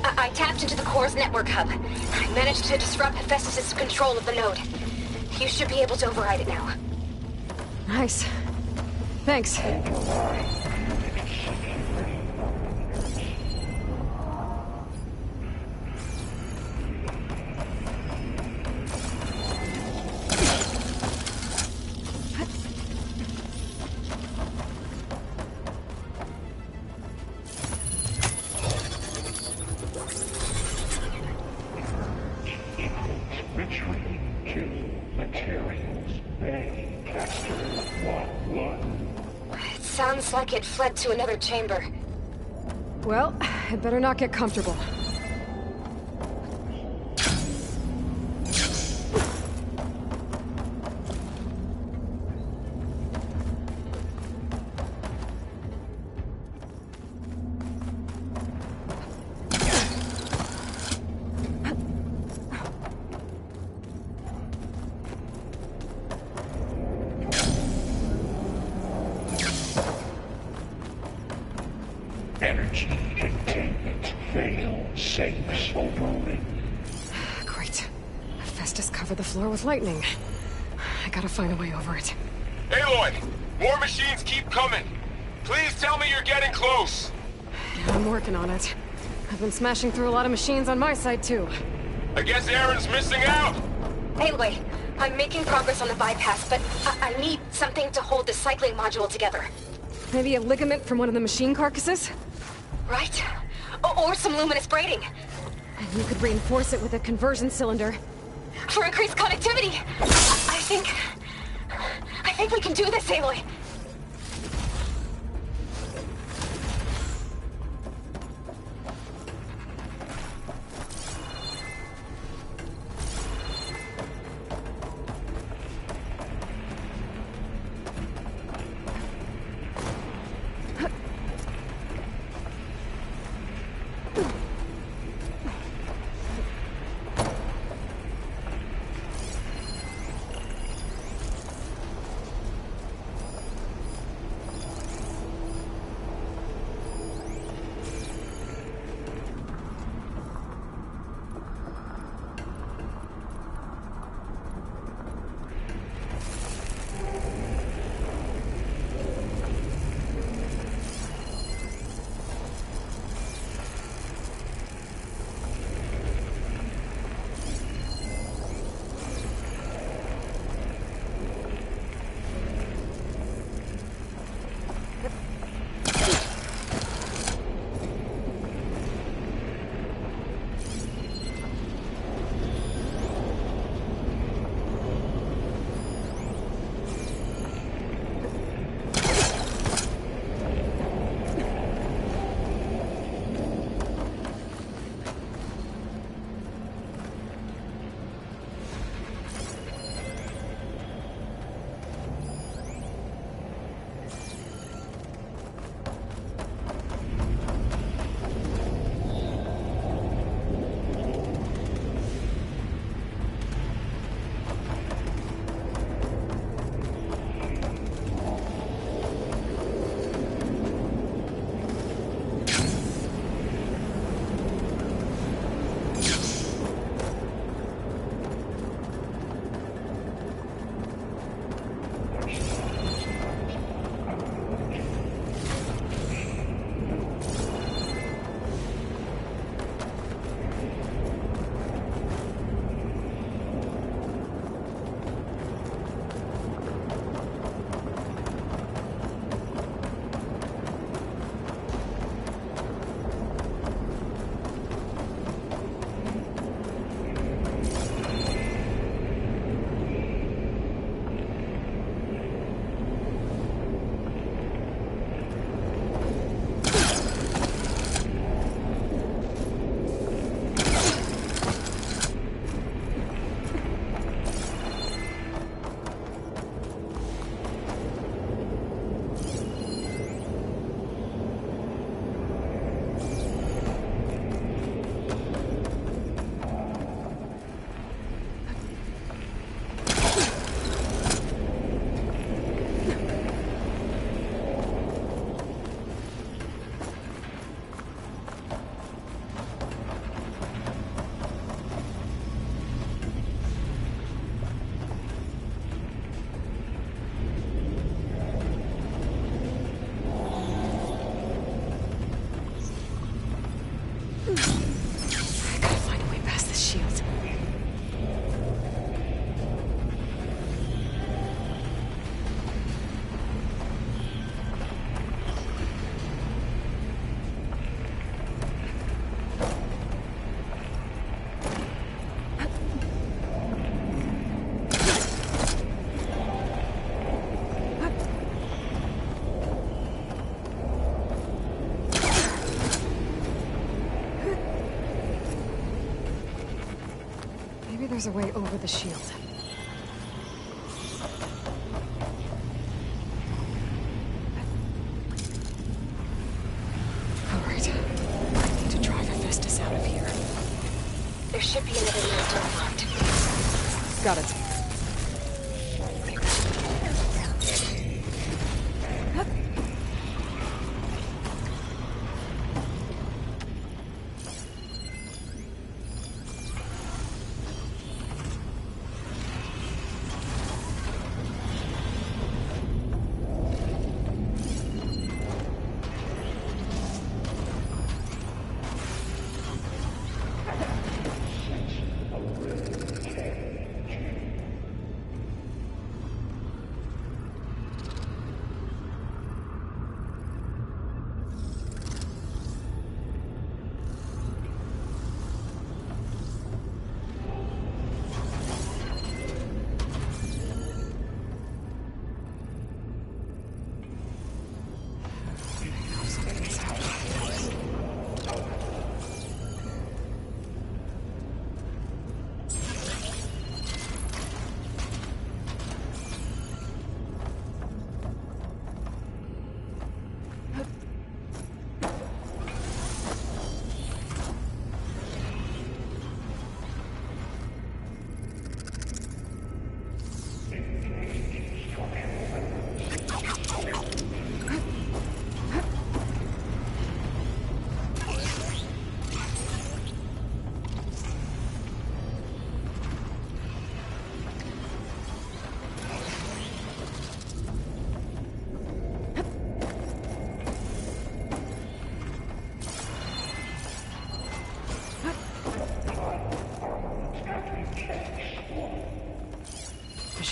I tapped into the core's network hub. I managed to disrupt Hephaestus' control of the node. You should be able to override it now. Nice. Thanks. Sounds like it fled to another chamber. Well, I'd better not get comfortable. Energy containment fail. Safes overrun. Great. Hephaestus covered the floor with lightning. I gotta find a way over it. Aloy! More machines keep coming! Please tell me you're getting close! Yeah, I'm working on it. I've been smashing through a lot of machines on my side, too. I guess Aaron's missing out! Anyway, I'm making progress on the bypass, but I need something to hold the cycling module together. Maybe a ligament from one of the machine carcasses? Right? Or some luminous braiding. And you could reinforce it with a conversion cylinder. For increased connectivity! I think we can do this, Aloy. There's a way over the shield. All right. I need to drive Hephaestus out of here. There should be another way unlocked. Got it.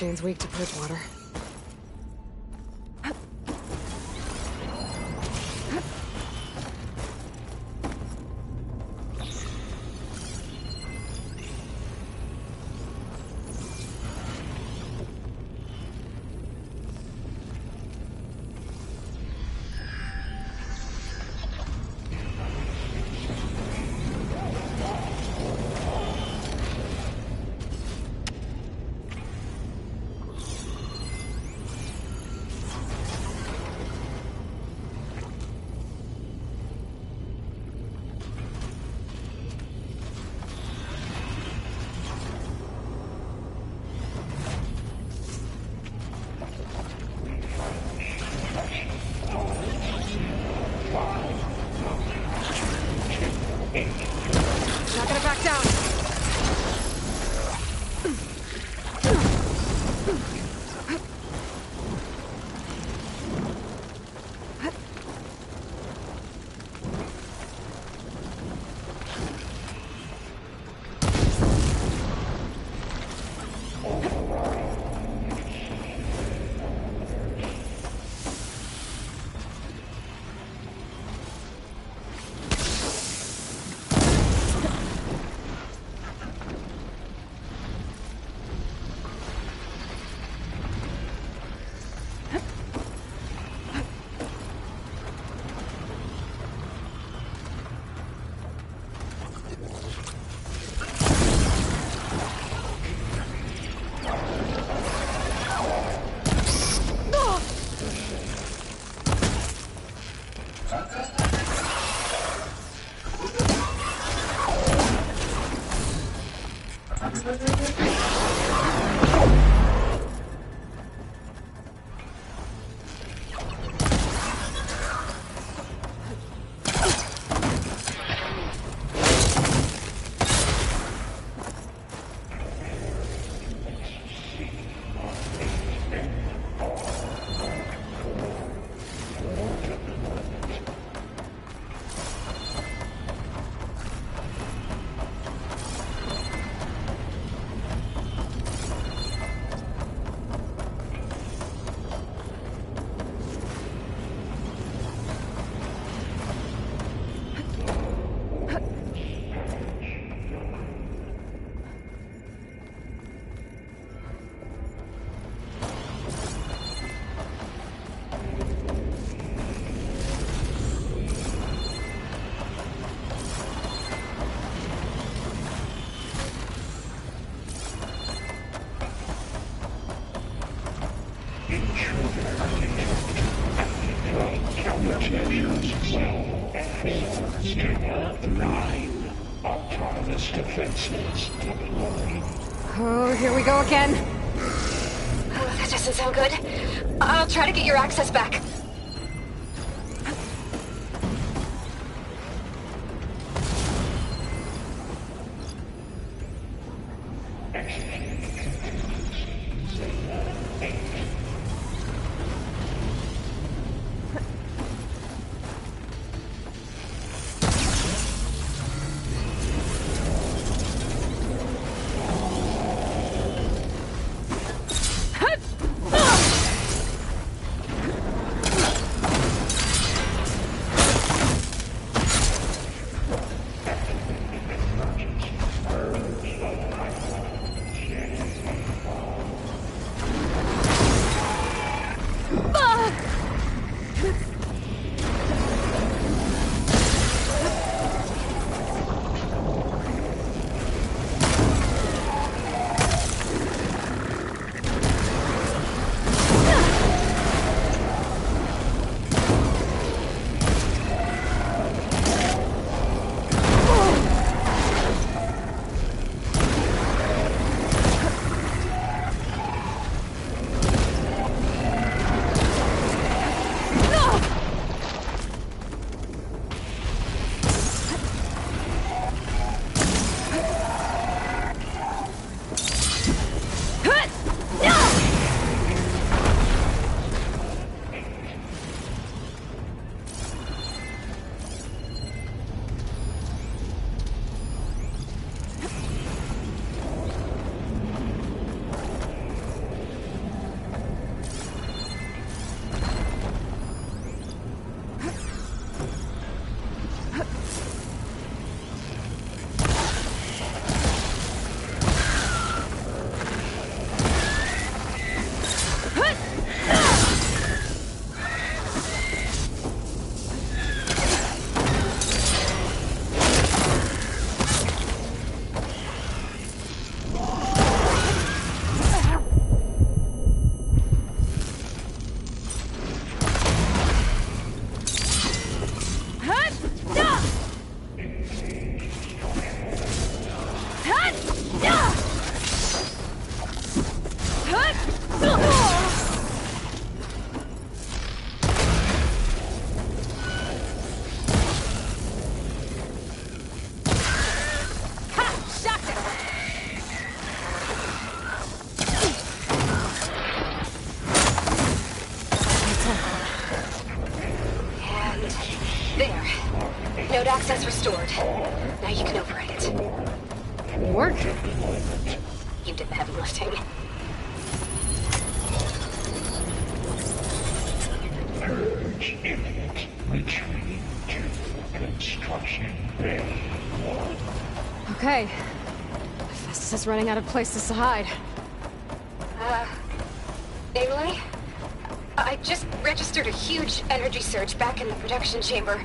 Machine's weak to Bridgewater. Projections well, 9 autonomous defenses deployed. Oh, here we go again. Oh, that doesn't sound good. I'll try to get your access back. Node access restored. Now you can override it. Work? You did the heavy lifting. Purge imminent. Retreat to construction bay 1. Okay. Festus is running out of places to hide. Aloy? I just registered a huge energy surge back in the production chamber.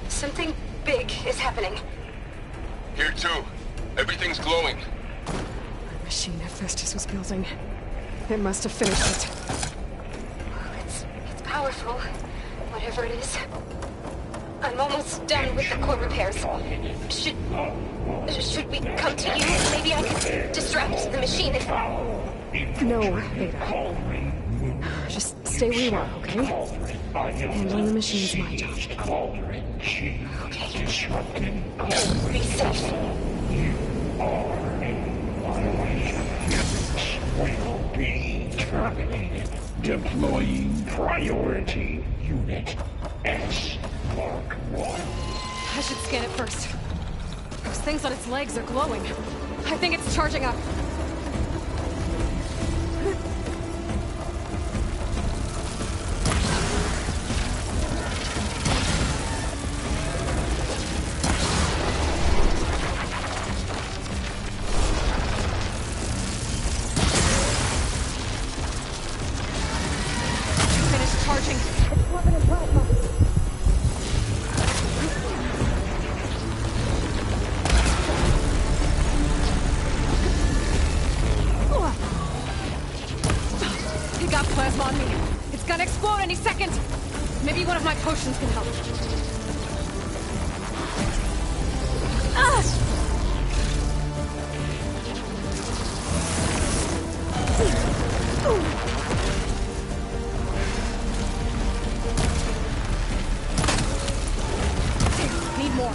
Something big is happening. Here too. Everything's glowing. The machine Festus was building. It must have finished it. It's powerful, whatever it is. I'm almost done with the core repairs. Should we come to you? Maybe I could distract the machine if... No, Ada. Just stay where you are, okay? Handling the machine is my job. Okay. Disrupting Be safe. You are will be terminated. Deploying priority unit S Mark 1. I should scan it first. Those things on its legs are glowing. I think it's charging up. Finish charging. It's swapping in plasma. It got plasma on me. It's gonna explode any second. Maybe one of my potions can help. Ah! Need more.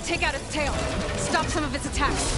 Take out its tail. Stop some of its attacks.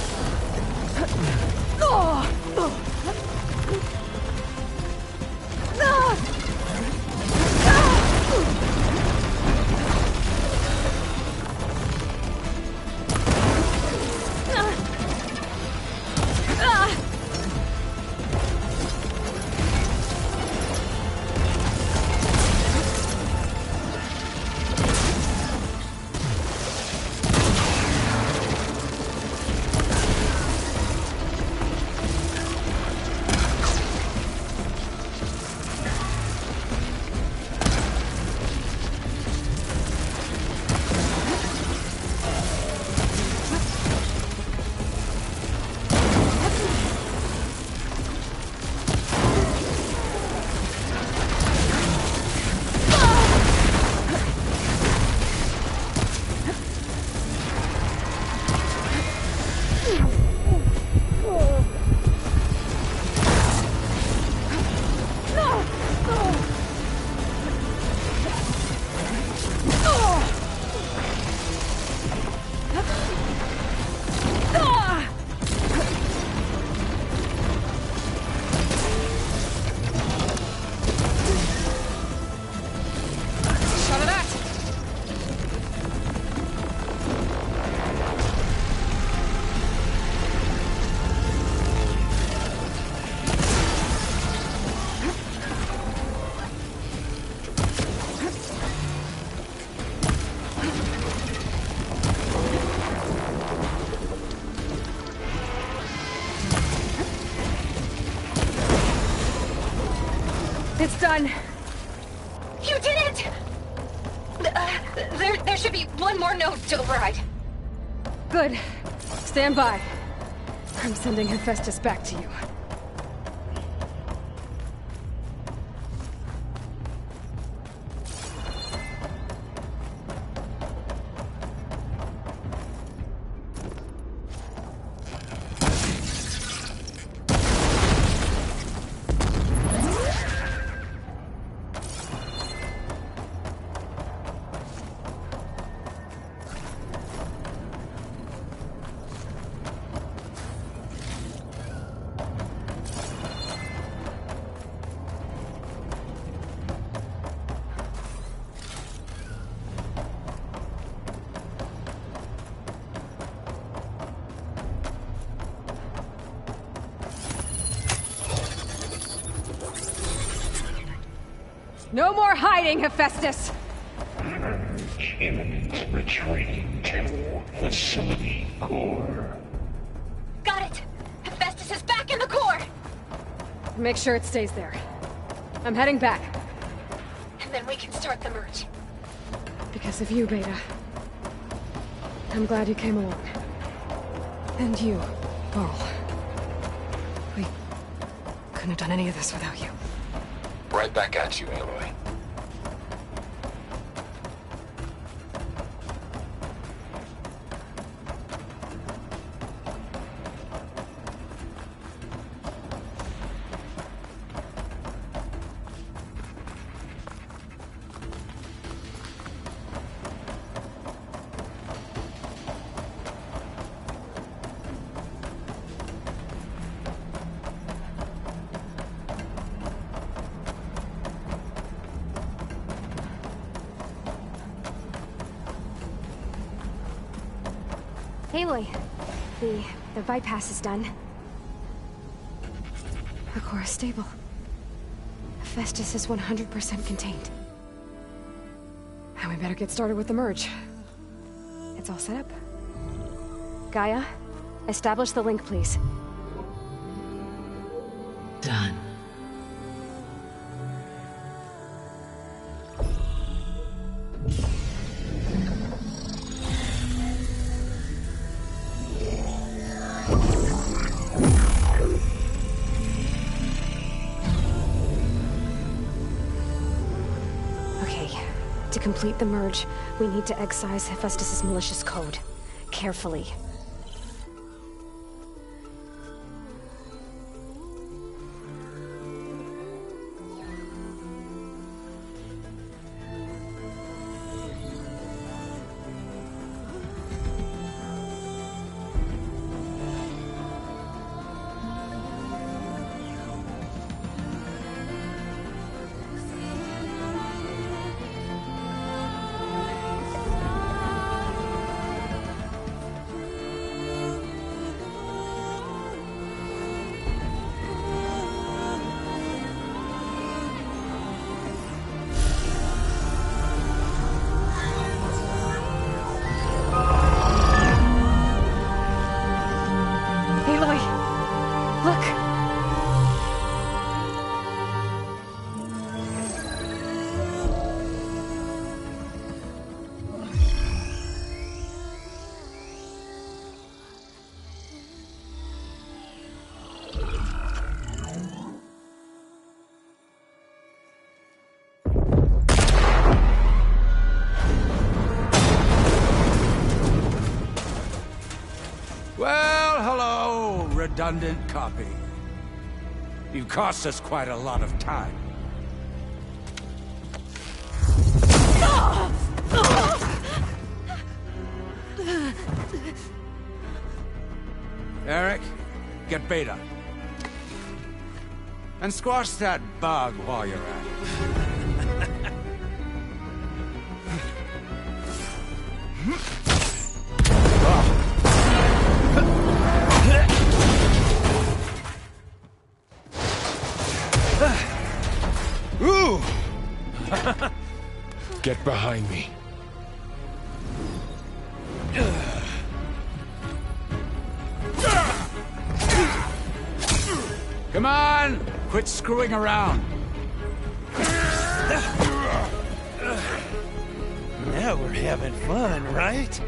It's done. You did it! There should be one more node to override. Good. Stand by. I'm sending Hephaestus back to you. No more hiding, Hephaestus! Imminent retreating to facility core. Got it! Hephaestus is back in the core! Make sure it stays there. I'm heading back. And then we can start the merge. Because of you, Beta. I'm glad you came along. And you, Paul. We couldn't have done any of this without you. Right back at you, Aloy. Aloy, the bypass is done. The core is stable. Hephaestus is 100% contained. And we better get started with the merge. It's all set up. Gaia, establish the link, please. Done. To complete the merge, we need to excise Hephaestus' malicious code. Carefully. Well, hello, redundant copy. You've cost us quite a lot of time. Eric, get Beta. And squash that bug while you're at it. Ooh! Get behind me. Come on! Quit screwing around. Now we're having fun, right?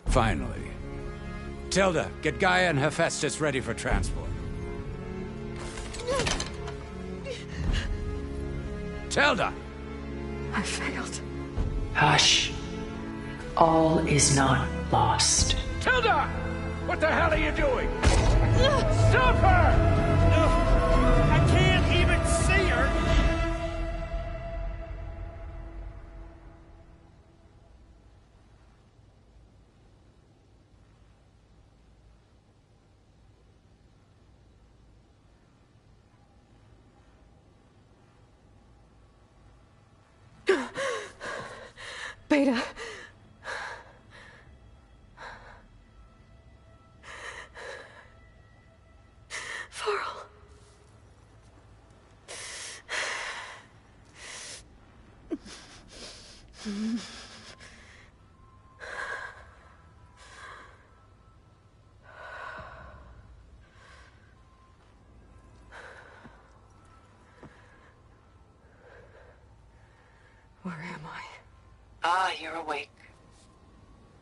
Finally. Tilda, get Gaia and Hephaestus ready for transport. Tilda! I failed. Hush. All is not lost. Tilda! What the hell are you doing? Stop her! I can't even see her! Beta. Varl. Where am I? Ah, you're awake.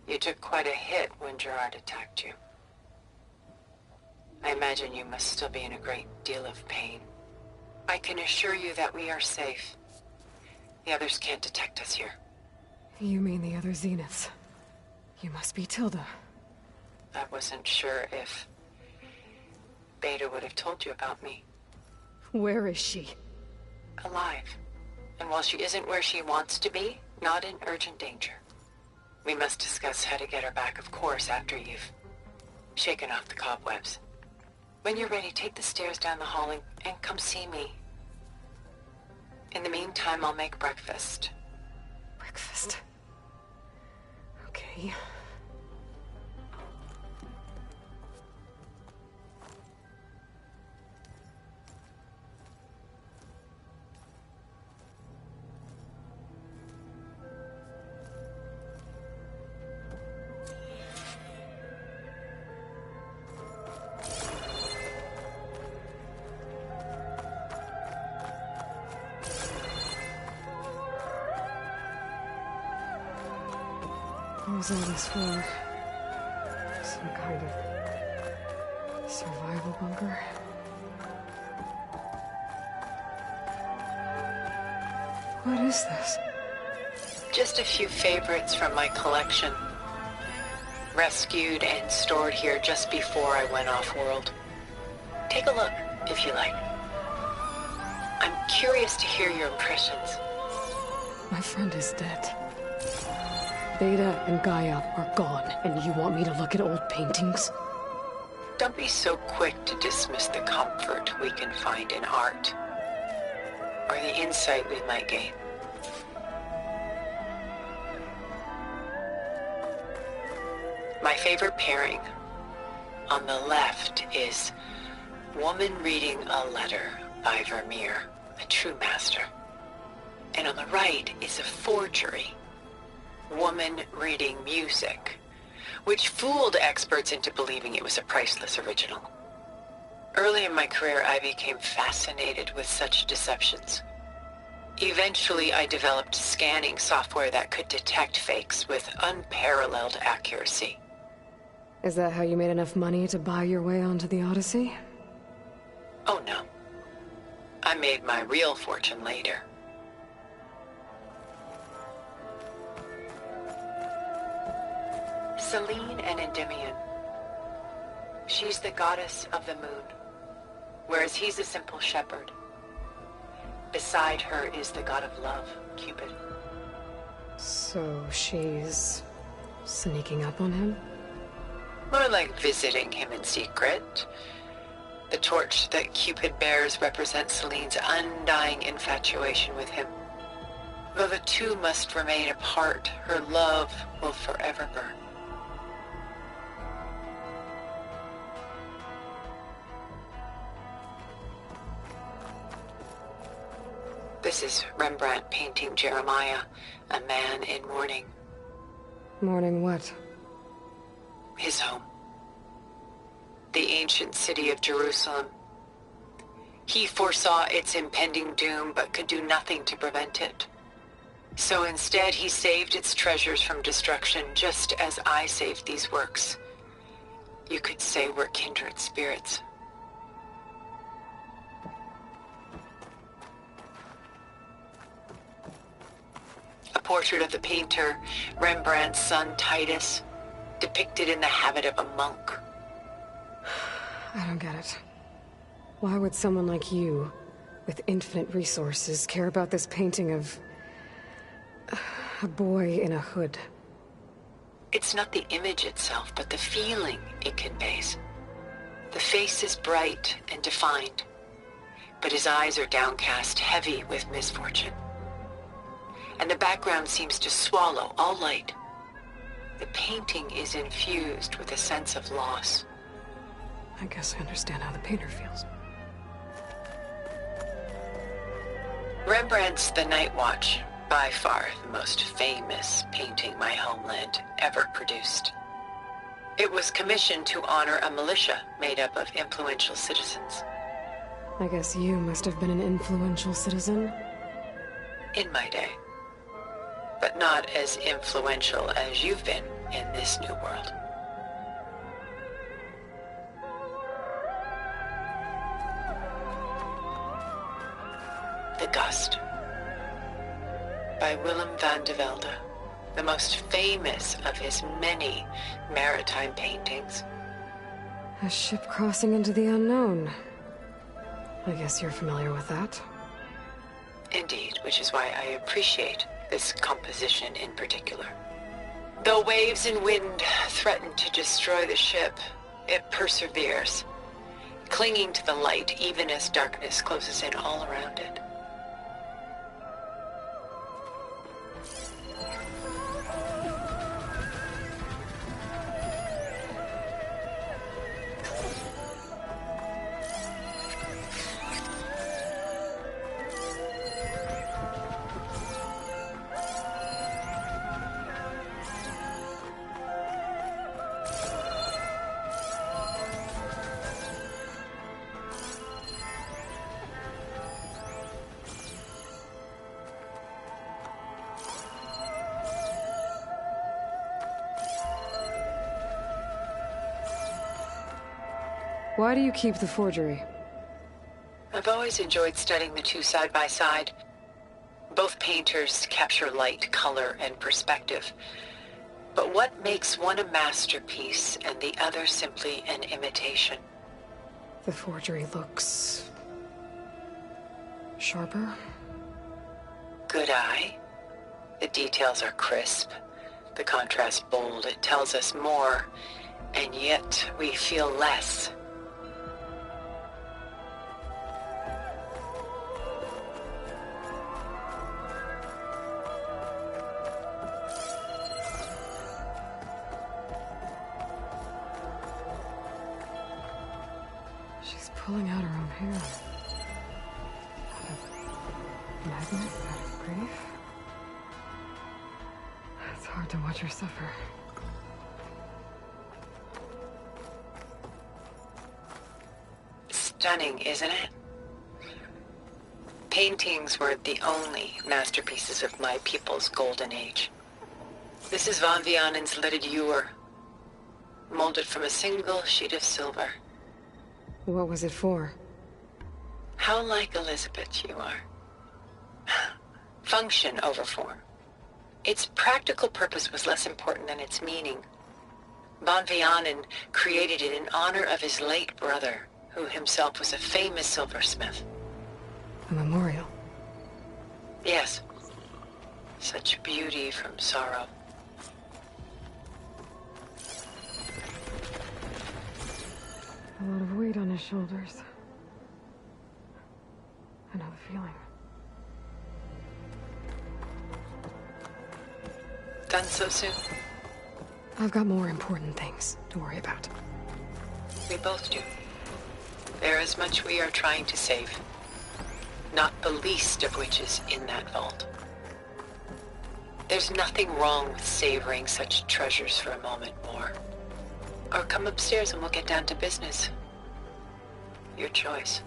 You took quite a hit when Gerard attacked you. I imagine you must still be in a great deal of pain. I can assure you that we are safe. The others can't detect us here. You mean the other Zeniths? You must be Tilda. I wasn't sure if Beta would have told you about me. Where is she? Alive. And while she isn't where she wants to be, not in urgent danger. We must discuss how to get her back, of course, after you've shaken off the cobwebs. When you're ready, take the stairs down the hall and come see me. In the meantime, I'll make breakfast. Breakfast? Okay. What was all this for? Some kind of survival bunker? What is this? Just a few favorites from my collection. Rescued and stored here just before I went off-world. Take a look, if you like. I'm curious to hear your impressions. My friend is dead. Beta and Gaia are gone, and you want me to look at old paintings? Don't be so quick to dismiss the comfort we can find in art, or the insight we might gain. My favorite pairing on the left is Woman Reading a Letter by Vermeer, a true master. And on the right is a forgery, Woman Reading Music, which fooled experts into believing it was a priceless original. Early in my career, I became fascinated with such deceptions. Eventually, I developed scanning software that could detect fakes with unparalleled accuracy. Is that how you made enough money to buy your way onto the Odyssey? Oh no. I made my real fortune later. Selene and Endymion. She's the goddess of the moon, whereas he's a simple shepherd. Beside her is the god of love, Cupid. So she's sneaking up on him? More like visiting him in secret. The torch that Cupid bears represents Selene's undying infatuation with him. Though the two must remain apart, her love will forever burn. This is Rembrandt painting Jeremiah, a man in mourning. Mourning what? His home. The ancient city of Jerusalem. He foresaw its impending doom, but could do nothing to prevent it. So instead, he saved its treasures from destruction, just as I saved these works. You could say we're kindred spirits. A portrait of the painter, Rembrandt's son Titus, depicted in the habit of a monk. I don't get it. Why would someone like you, with infinite resources, care about this painting of a boy in a hood? It's not the image itself, but the feeling it conveys. The face is bright and defined, but his eyes are downcast, heavy with misfortune. and the background seems to swallow all light. The painting is infused with a sense of loss. I guess I understand how the painter feels. Rembrandt's The Night Watch, by far the most famous painting my homeland ever produced. It was commissioned to honor a militia made up of influential citizens. I guess you must have been an influential citizen. In my day. But not as influential as you've been in this new world. The Gust, by Willem van de Velde, the most famous of his many maritime paintings. A ship crossing into the unknown. I guess you're familiar with that. Indeed, which is why I appreciate this composition in particular. Though waves and wind threaten to destroy the ship, it perseveres, clinging to the light even as darkness closes in all around it. Why do you keep the forgery? I've always enjoyed studying the two side by side. Both painters capture light, color, and perspective. But what makes one a masterpiece and the other simply an imitation? The forgery looks... sharper? Good eye. The details are crisp. The contrast bold. It tells us more, and yet we feel less. Pulling out her own hair. Out of madness, out of grief. It's hard to watch her suffer. Stunning, isn't it? Paintings were the only masterpieces of my people's golden age. This is Van Vianen's leaded ewer, molded from a single sheet of silver. What was it for? How like Elizabeth you are. Function over form. Its practical purpose was less important than its meaning. Van Vianen created it in honor of his late brother, who himself was a famous silversmith. A memorial? Yes. Such beauty from sorrow. A lot of weight on his shoulders. I know the feeling. Done so soon? I've got more important things to worry about. We both do. There is much we are trying to save. Not the least of which is in that vault. There's nothing wrong with savoring such treasures for a moment more. Or come upstairs and we'll get down to business. Your choice.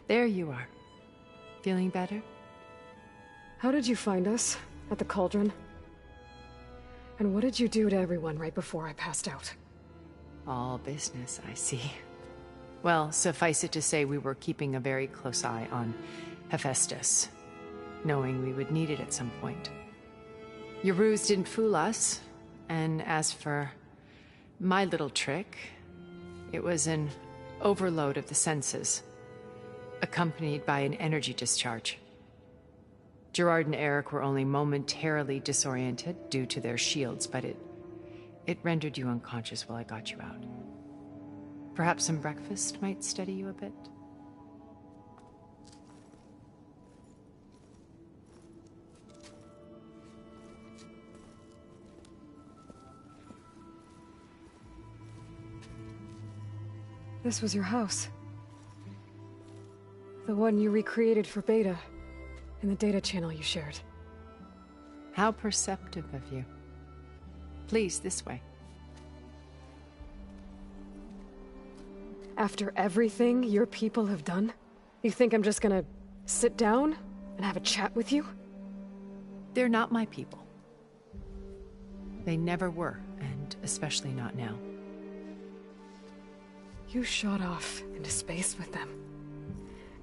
There you are. Feeling better? How did you find us? At the cauldron? And what did you do to everyone right before I passed out? All business, I see. Well, suffice it to say we were keeping a very close eye on Hephaestus, knowing we would need it at some point. Your ruse didn't fool us, and as for my little trick, It was an overload of the senses, accompanied by an energy discharge. Gerard and Eric were only momentarily disoriented due to their shields, but it rendered you unconscious while I got you out. Perhaps some breakfast might steady you a bit? This was your house. The one you recreated for Beta, in the data channel you shared. How perceptive of you. Please, this way. After everything your people have done, you think I'm just gonna sit down and have a chat with you? They're not my people. They never were, and especially not now. You shot off into space with them,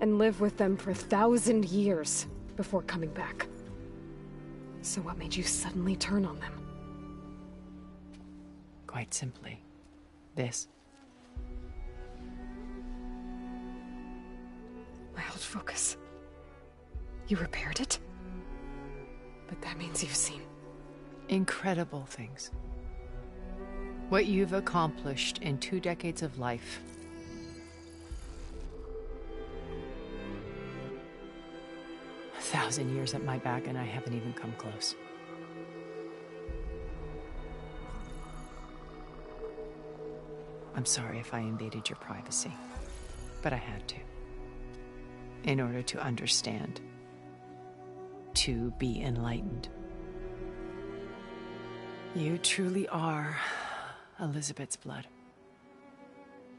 and lived with them for 1,000 years before coming back. So what made you suddenly turn on them? Quite simply, this. My old focus. You repaired it? But that means you've seen incredible things. What you've accomplished in 2 decades of life. A 1,000 years at my back, and I haven't even come close. I'm sorry if I invaded your privacy, but I had to. In order to understand. To be enlightened. You truly are Elizabeth's blood.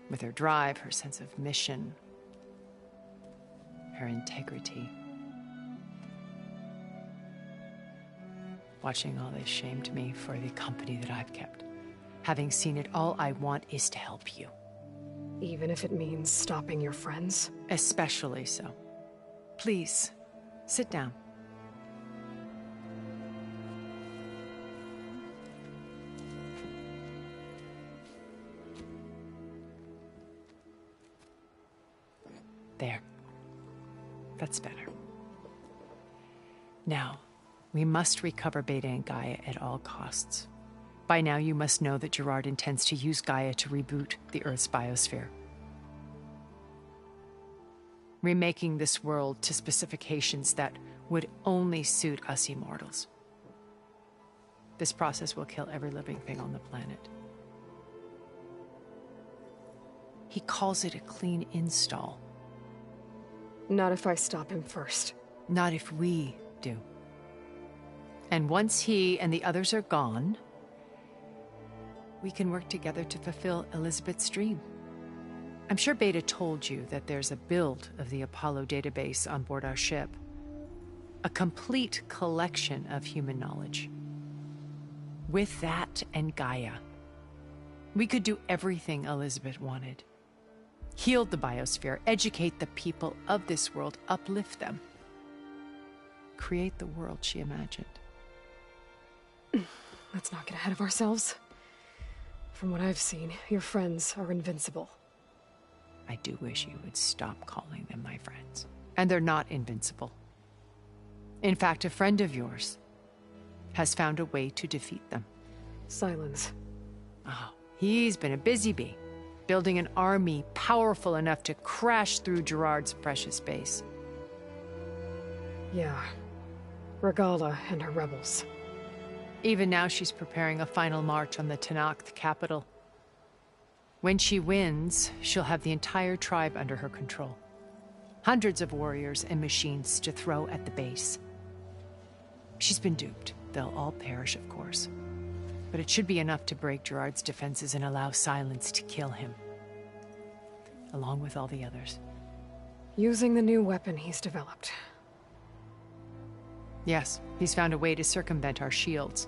With her drive, her sense of mission, her integrity. Watching all this shamed me for the company that I've kept. Having seen it, all I want is to help you. Even if it means stopping your friends? Especially so. Please, sit down. There. That's better. Now, we must recover Beta and Gaia at all costs. By now, you must know that Gerard intends to use Gaia to reboot the Earth's biosphere. Remaking this world to specifications that would only suit us immortals. This process will kill every living thing on the planet. He calls it a clean install. Not if I stop him first. Not if we do. And once he and the others are gone, we can work together to fulfill Elizabeth's dream. I'm sure Beta told you that there's a build of the Apollo database on board our ship. A complete collection of human knowledge. With that and Gaia, we could do everything Elizabeth wanted. Heal the biosphere, educate the people of this world, uplift them. Create the world she imagined. Let's not get ahead of ourselves. From what I've seen, your friends are invincible. I do wish you would stop calling them my friends. And they're not invincible. In fact, a friend of yours has found a way to defeat them. Silence. Oh, he's been a busy bee. Building an army powerful enough to crash through Gerard's precious base. Yeah. Regala and her rebels. Even now she's preparing a final march on the Tenakth capital. When she wins, she'll have the entire tribe under her control. Hundreds of warriors and machines to throw at the base. She's been duped. They'll all perish, of course. But it should be enough to break Gerard's defenses and allow Silence to kill him. Along with all the others. Using the new weapon he's developed. Yes, he's found a way to circumvent our shields.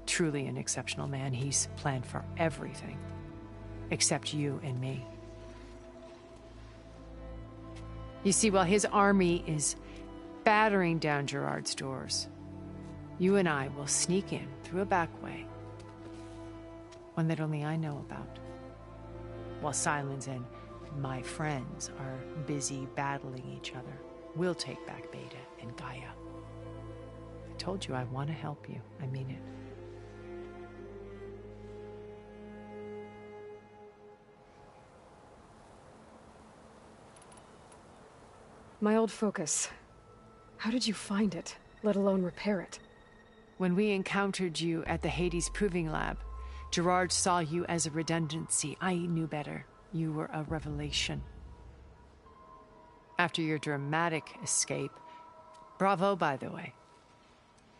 Truly an exceptional man. He's planned for everything. Except you and me. You see, while his army is battering down Gerard's doors, you and I will sneak in through a back way. One that only I know about. while Silence and my friends are busy battling each other. We'll take back Beta and Gaia. I told you I want to help you. I mean it. My old focus. How did you find it, let alone repair it? When we encountered you at the Hades Proving Lab, Gerard saw you as a redundancy. I knew better. You were a revelation. After your dramatic escape, bravo, by the way.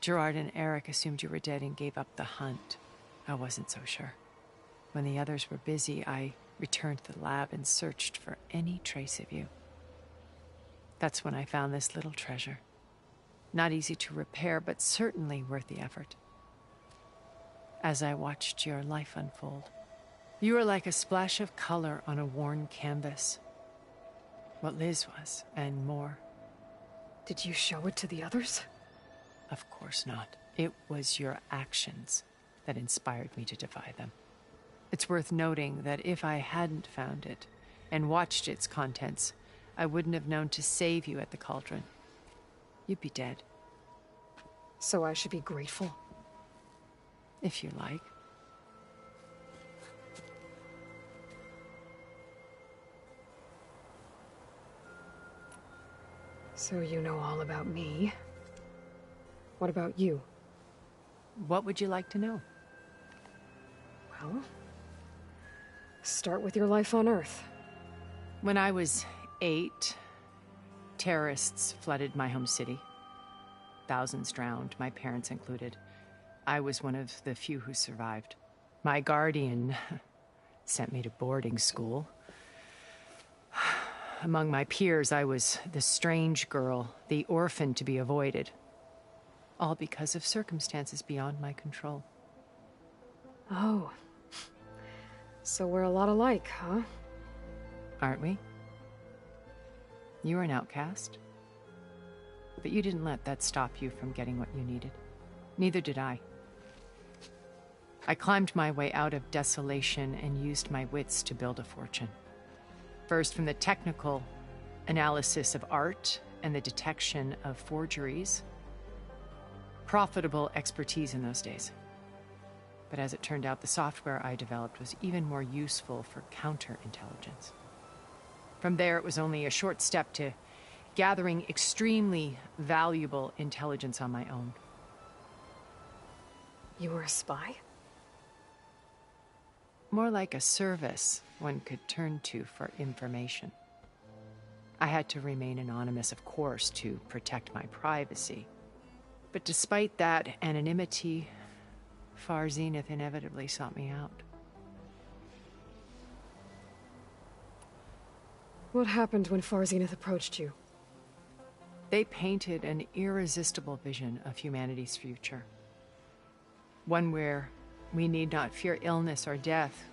Gerard and Eric assumed you were dead and gave up the hunt. I wasn't so sure. When the others were busy, I returned to the lab and searched for any trace of you. That's when I found this little treasure. Not easy to repair, but certainly worth the effort. As I watched your life unfold, you were like a splash of color on a worn canvas. What Liz was, and more. Did you show it to the others? Of course not. It was your actions that inspired me to defy them. It's worth noting that if I hadn't found it and watched its contents, I wouldn't have known to save you at the cauldron. You'd be dead. So I should be grateful? If you like. So you know all about me. What about you? What would you like to know? Well, start with your life on Earth. When I was 8, terrorists flooded my home city. Thousands drowned, my parents included. I was one of the few who survived. My guardian sent me to boarding school. Among my peers, I was the strange girl, the orphan to be avoided. All because of circumstances beyond my control. Oh. So we're a lot alike, huh? Aren't we? You were an outcast. But you didn't let that stop you from getting what you needed. Neither did I. I climbed my way out of desolation and used my wits to build a fortune. First, from the technical analysis of art and the detection of forgeries. Profitable expertise in those days. But as it turned out, the software I developed was even more useful for counterintelligence. From there, it was only a short step to gathering extremely valuable intelligence on my own. You were a spy? More like a service one could turn to for information. I had to remain anonymous, of course, to protect my privacy. But despite that anonymity, Far Zenith inevitably sought me out. What happened when Far Zenith approached you? They painted an irresistible vision of humanity's future. One where we need not fear illness or death,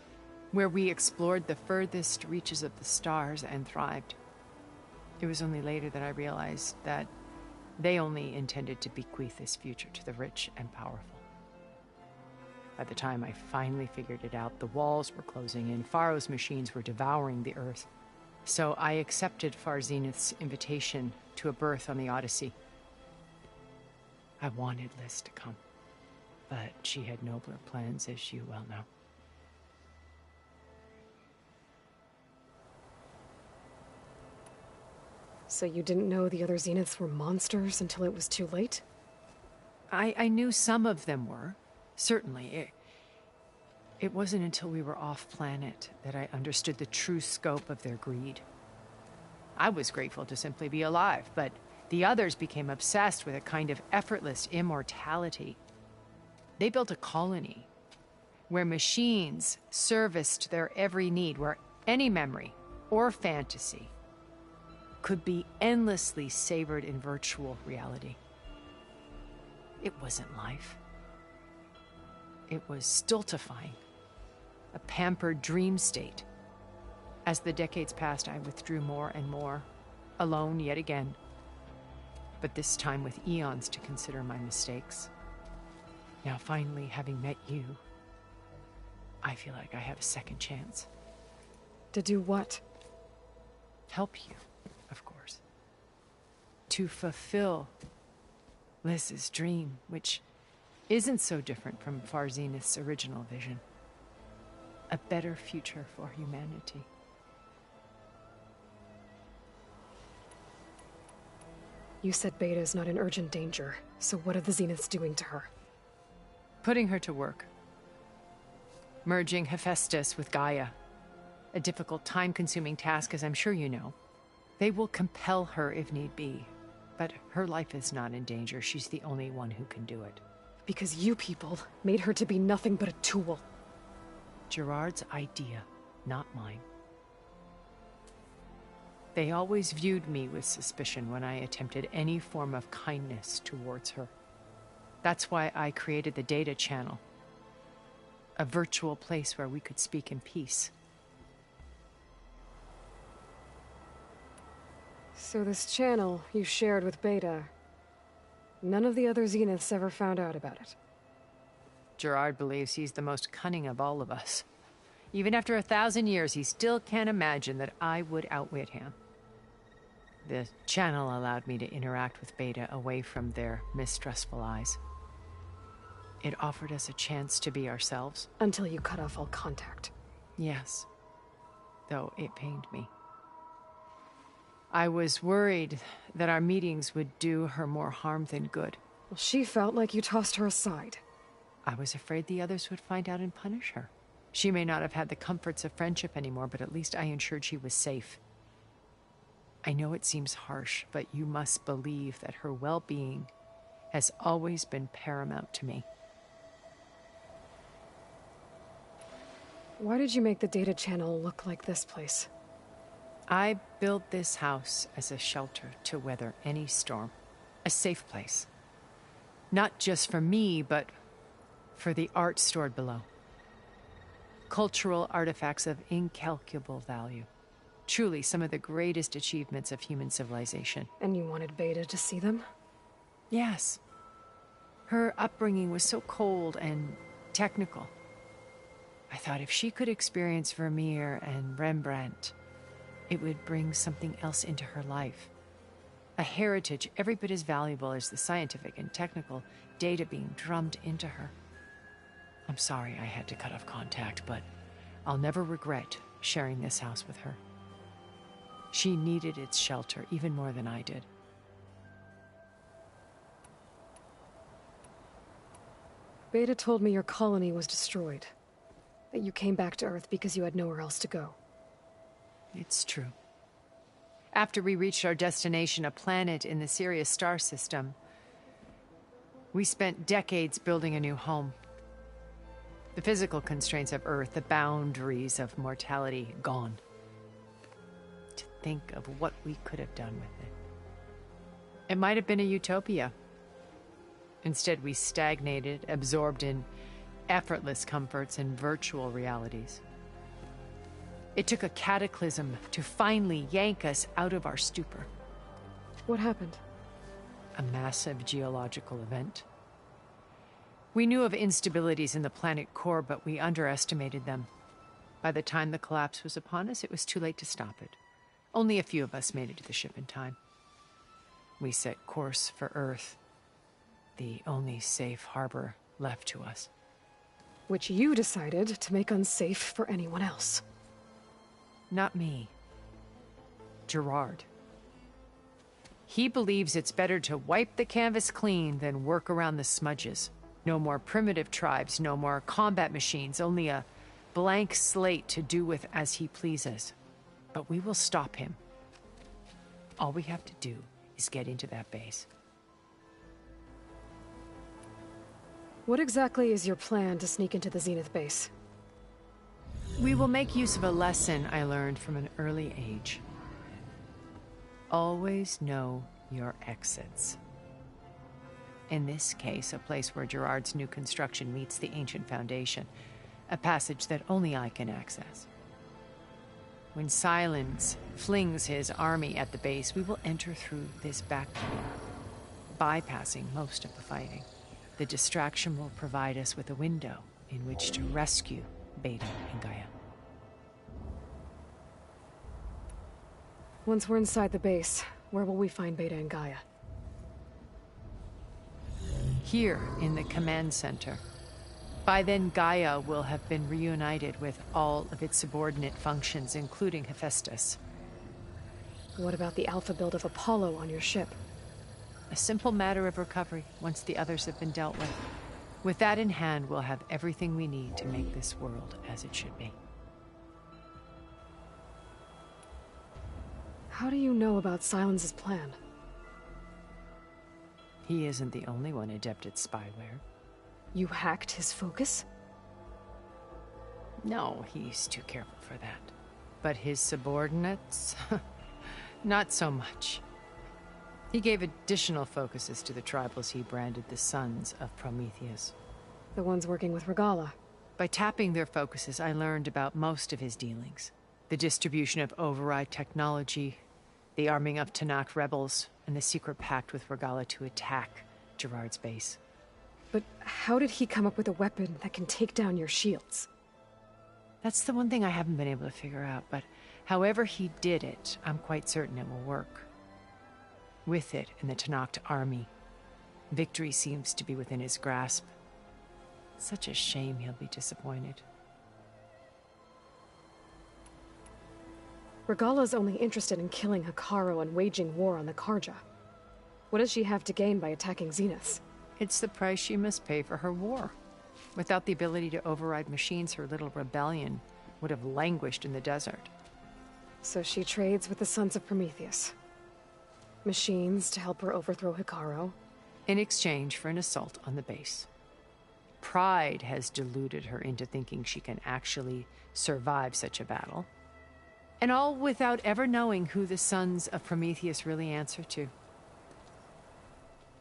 where we explored the furthest reaches of the stars and thrived. It was only later that I realized that they only intended to bequeath this future to the rich and powerful. By the time I finally figured it out, the walls were closing in, Pharaoh's machines were devouring the earth. So I accepted Far Zenith's invitation to a berth on the Odyssey. I wanted Liz to come, but she had nobler plans, as you well know. So you didn't know the other Zeniths were monsters until it was too late? I knew some of them were, certainly. It wasn't until we were off-planet that I understood the true scope of their greed. I was grateful to simply be alive, but the others became obsessed with a kind of effortless immortality. They built a colony where machines serviced their every need, where any memory or fantasy could be endlessly savored in virtual reality. It wasn't life. It was stultifying, a pampered dream state. As the decades passed, I withdrew more and more, alone yet again, but this time with eons to consider my mistakes. Now, finally, having met you, I feel like I have a second chance. To do what? Help you, of course. To fulfill Liz's dream, which isn't so different from Far Zenith's original vision. A better future for humanity. You said Beta is not in urgent danger, so what are the Zeniths doing to her? Putting her to work. Merging Hephaestus with Gaia. A difficult, time-consuming task, as I'm sure you know. They will compel her if need be. But her life is not in danger. She's the only one who can do it. Because you people made her to be nothing but a tool. Gerard's idea, not mine. They always viewed me with suspicion when I attempted any form of kindness towards her. That's why I created the data channel. A virtual place where we could speak in peace. So this channel you shared with Beta, none of the other Zeniths ever found out about it? Gerard believes he's the most cunning of all of us. Even after 1,000 years, he still can't imagine that I would outwit him. The channel allowed me to interact with Beta away from their mistrustful eyes. It offered us a chance to be ourselves. Until you cut off all contact. Yes. Though it pained me. I was worried that our meetings would do her more harm than good. Well, she felt like you tossed her aside. I was afraid the others would find out and punish her. She may not have had the comforts of friendship anymore, but at least I ensured she was safe. I know it seems harsh, but you must believe that her well-being has always been paramount to me. Why did you make the data channel look like this place? I built this house as a shelter to weather any storm. A safe place. Not just for me, but for the art stored below. Cultural artifacts of incalculable value. Truly some of the greatest achievements of human civilization. And you wanted Beta to see them? Yes. Her upbringing was so cold and technical. I thought if she could experience Vermeer and Rembrandt, it would bring something else into her life. A heritage every bit as valuable as the scientific and technical data being drummed into her. I'm sorry I had to cut off contact, but I'll never regret sharing this house with her. She needed its shelter even more than I did. Beta told me your colony was destroyed. That you came back to Earth because you had nowhere else to go. It's true. After we reached our destination, a planet in the Sirius star system, we spent decades building a new home. The physical constraints of Earth, the boundaries of mortality, gone. To think of what we could have done with it. It might have been a utopia. Instead, we stagnated, absorbed in effortless comforts and virtual realities. It took a cataclysm to finally yank us out of our stupor. What happened? A massive geological event. We knew of instabilities in the planet core, but we underestimated them. By the time the collapse was upon us, it was too late to stop it. Only a few of us made it to the ship in time. We set course for Earth, the only safe harbor left to us. Which you decided to make unsafe for anyone else. Not me. Gerard. He believes it's better to wipe the canvas clean than work around the smudges. No more primitive tribes, no more combat machines, only a blank slate to do with as he pleases. But we will stop him. All we have to do is get into that base. What exactly is your plan to sneak into the Zenith base? We will make use of a lesson I learned from an early age. Always know your exits. In this case, a place where Gerard's new construction meets the ancient foundation, a passage that only I can access. When Silence flings his army at the base, we will enter through this back door, bypassing most of the fighting. The distraction will provide us with a window in which to rescue Beta and Gaia. Once we're inside the base, where will we find Beta and Gaia? Here, in the command center. By then, Gaia will have been reunited with all of its subordinate functions, including Hephaestus. What about the alpha build of Apollo on your ship? A simple matter of recovery, once the others have been dealt with. With that in hand, we'll have everything we need to make this world as it should be. How do you know about Silence's plan? He isn't the only one adept at spyware. You hacked his focus? No, he's too careful for that. But his subordinates? Not so much. He gave additional focuses to the tribals he branded the Sons of Prometheus. The ones working with Regala. By tapping their focuses, I learned about most of his dealings. The distribution of override technology, the arming of Tanakh rebels, and the secret pact with Regala to attack Gerard's base. But how did he come up with a weapon that can take down your shields? That's the one thing I haven't been able to figure out, but however he did it, I'm quite certain it will work. With it and the Tanakh army, victory seems to be within his grasp. Such a shame he'll be disappointed. Regala's only interested in killing Hekarro and waging war on the Karja. What does she have to gain by attacking Zenith? It's the price she must pay for her war. Without the ability to override machines, her little rebellion would have languished in the desert. So she trades with the Sons of Prometheus. Machines to help her overthrow Hekarro. In exchange for an assault on the base. Pride has deluded her into thinking she can actually survive such a battle. And all without ever knowing who the Sons of Prometheus really answer to.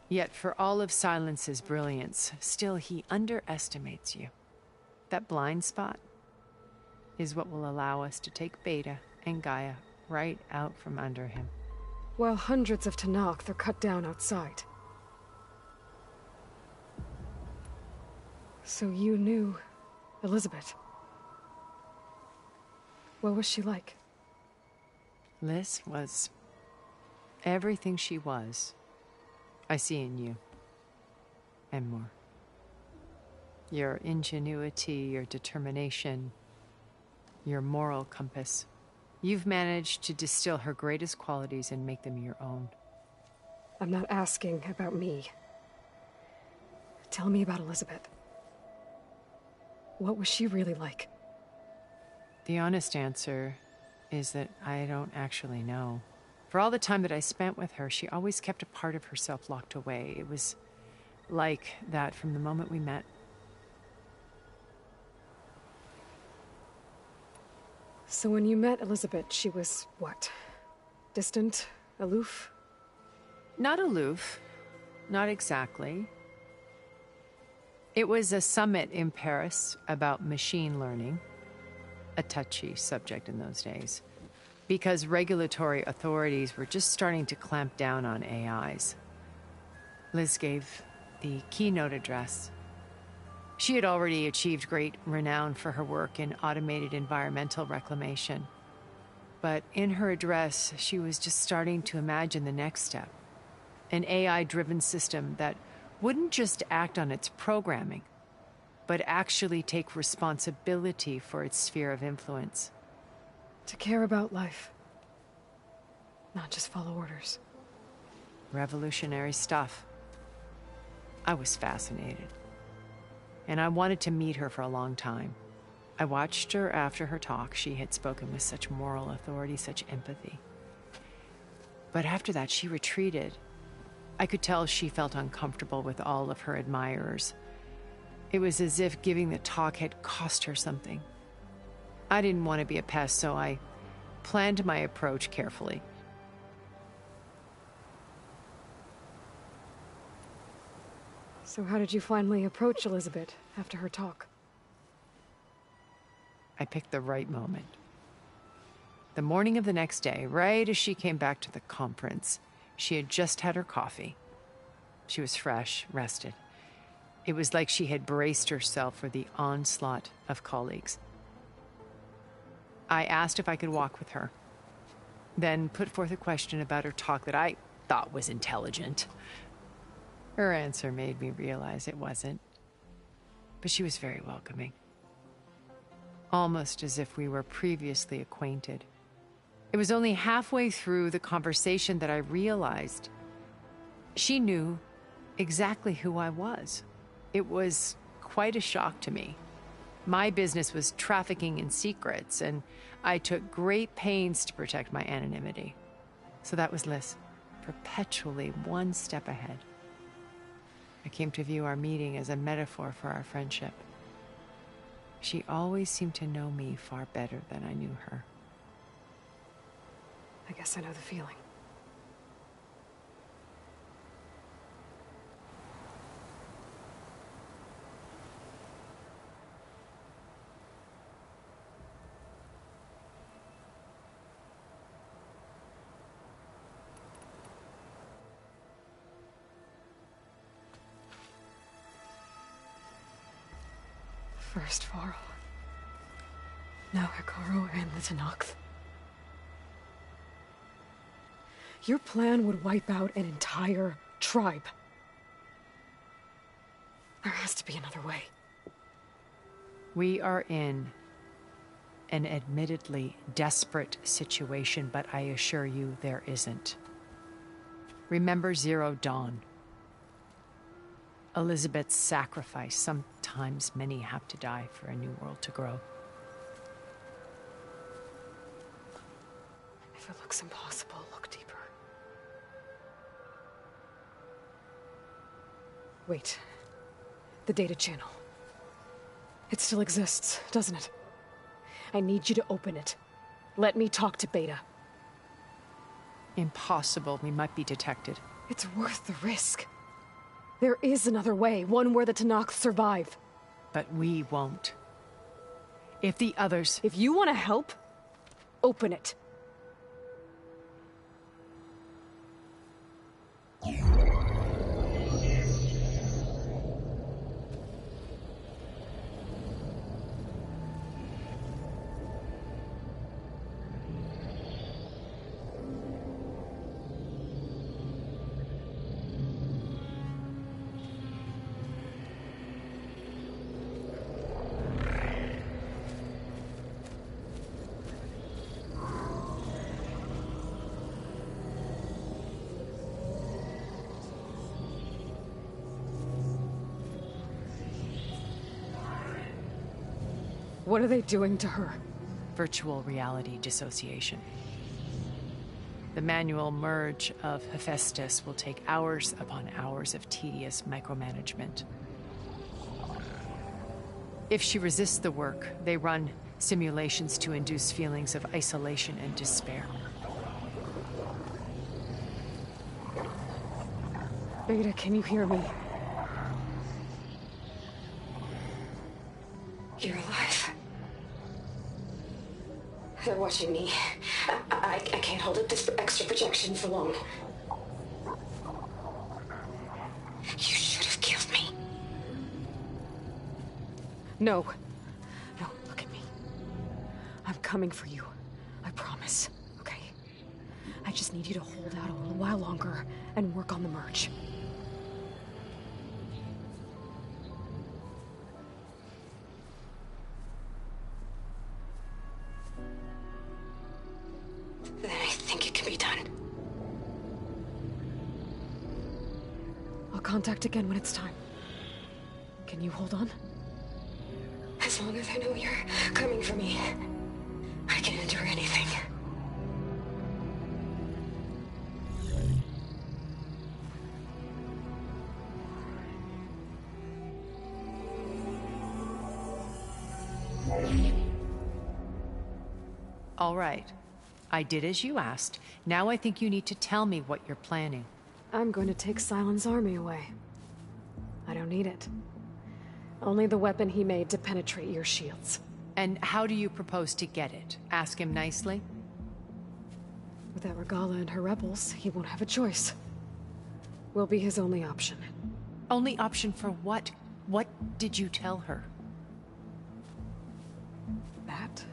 Yet for all of Silence's brilliance, still he underestimates you. That blind spot is what will allow us to take Beta and Gaia right out from under him. While hundreds of Tanakh are cut down outside. So you knew Elizabeth. What was she like? Liz was everything she was. I see in you. And more. Your ingenuity, your determination, your moral compass. You've managed to distill her greatest qualities and make them your own. I'm not asking about me. Tell me about Elizabeth. What was she really like? The honest answer is that I don't actually know. For all the time that I spent with her, she always kept a part of herself locked away. It was like that from the moment we met. So when you met Elizabeth, she was what? Distant? Aloof? Not aloof. Not exactly. It was a summit in Paris about machine learning. A touchy subject in those days. Because regulatory authorities were just starting to clamp down on AIs. Liz gave the keynote address. She had already achieved great renown for her work in automated environmental reclamation. But in her address, she was just starting to imagine the next step. An AI-driven system that wouldn't just act on its programming, but actually take responsibility for its sphere of influence. To care about life. Not just follow orders. Revolutionary stuff. I was fascinated. And I wanted to meet her for a long time. I watched her after her talk. She had spoken with such moral authority, such empathy. But after that, she retreated. I could tell she felt uncomfortable with all of her admirers. It was as if giving the talk had cost her something. I didn't want to be a pest, so I planned my approach carefully. So how did you finally approach Elizabeth after her talk? I picked the right moment. The morning of the next day, right as she came back to the conference, she had just had her coffee. She was fresh, rested. It was like she had braced herself for the onslaught of colleagues. I asked if I could walk with her. then put forth a question about her talk that I thought was intelligent. Her answer made me realize it wasn't. But she was very welcoming. Almost as if we were previously acquainted. It was only halfway through the conversation that I realized she knew exactly who I was. It was quite a shock to me. My business was trafficking in secrets, and I took great pains to protect my anonymity. So that was Liz, perpetually one step ahead. I came to view our meeting as a metaphor for our friendship. She always seemed to know me far better than I knew her. I guess I know the feeling. First Varl. Now Hikaru and the Tenakth. Your plan would wipe out an entire tribe. There has to be another way. We are in an admittedly desperate situation, but I assure you there isn't. Remember Zero Dawn. Elizabeth's sacrifice. Sometimes many have to die for a new world to grow. If it looks impossible, look deeper. Wait. The data channel. It still exists, doesn't it? I need you to open it. Let me talk to Beta. Impossible. We might be detected. It's worth the risk. There is another way, one where the Tenakth survive. But we won't. If the others... If you want to help, open it. What are they doing to her? Virtual reality dissociation. The manual merge of Hephaestus will take hours upon hours of tedious micromanagement. If she resists the work, they run simulations to induce feelings of isolation and despair. Beta, can you hear me? You're alive. They're watching me. I can't hold up this extra projection for long. You should have killed me. No. No, look at me. I'm coming for you. I promise, okay? I just need you to hold out a little while longer and work on the merge. Then I think it can be done. I'll contact again when it's time. Can you hold on? As long as I know you're coming for me, I can endure anything. All right. I did as you asked. Now I think you need to tell me what you're planning. I'm going to take Sylens' army away. I don't need it. Only the weapon he made to penetrate your shields. And how do you propose to get it? Ask him nicely? Without Regala and her rebels, he won't have a choice. We'll be his only option. Only option for what? What did you tell her? That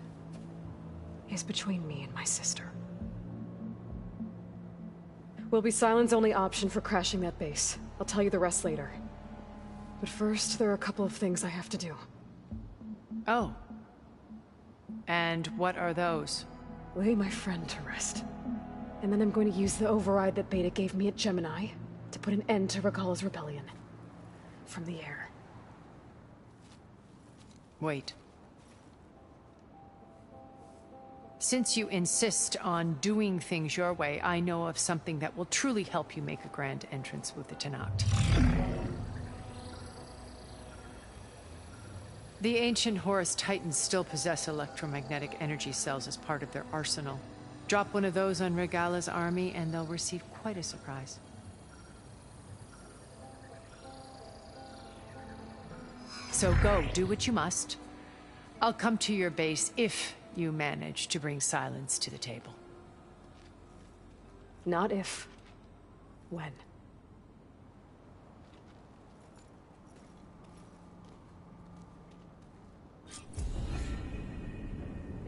is between me and my sister. will be Sylens' only option for crashing that base. I'll tell you the rest later. But first, there are a couple of things I have to do. Oh. And what are those? Lay my friend to rest. And then I'm going to use the override that Beta gave me at Gemini to put an end to Regalla's rebellion. From the air. Wait. Since you insist on doing things your way, I know of something that will truly help you make a grand entrance with the Tenakth. The ancient Horus Titans still possess electromagnetic energy cells as part of their arsenal. Drop one of those on Regalla's army and they'll receive quite a surprise. So go, do what you must. I'll come to your base if you manage to bring Sylens to the table. Not if. When.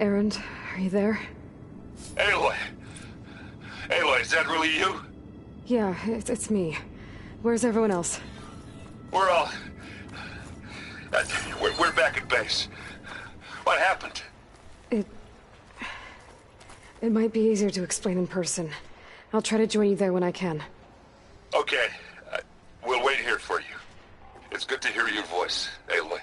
Erend, are you there? Aloy! Aloy, is that really you? Yeah, it's me. Where's everyone else? We're all... we're back at base. What happened? It might be easier to explain in person. I'll try to join you there when I can. Okay. We'll wait here for you. It's good to hear your voice, Aloy.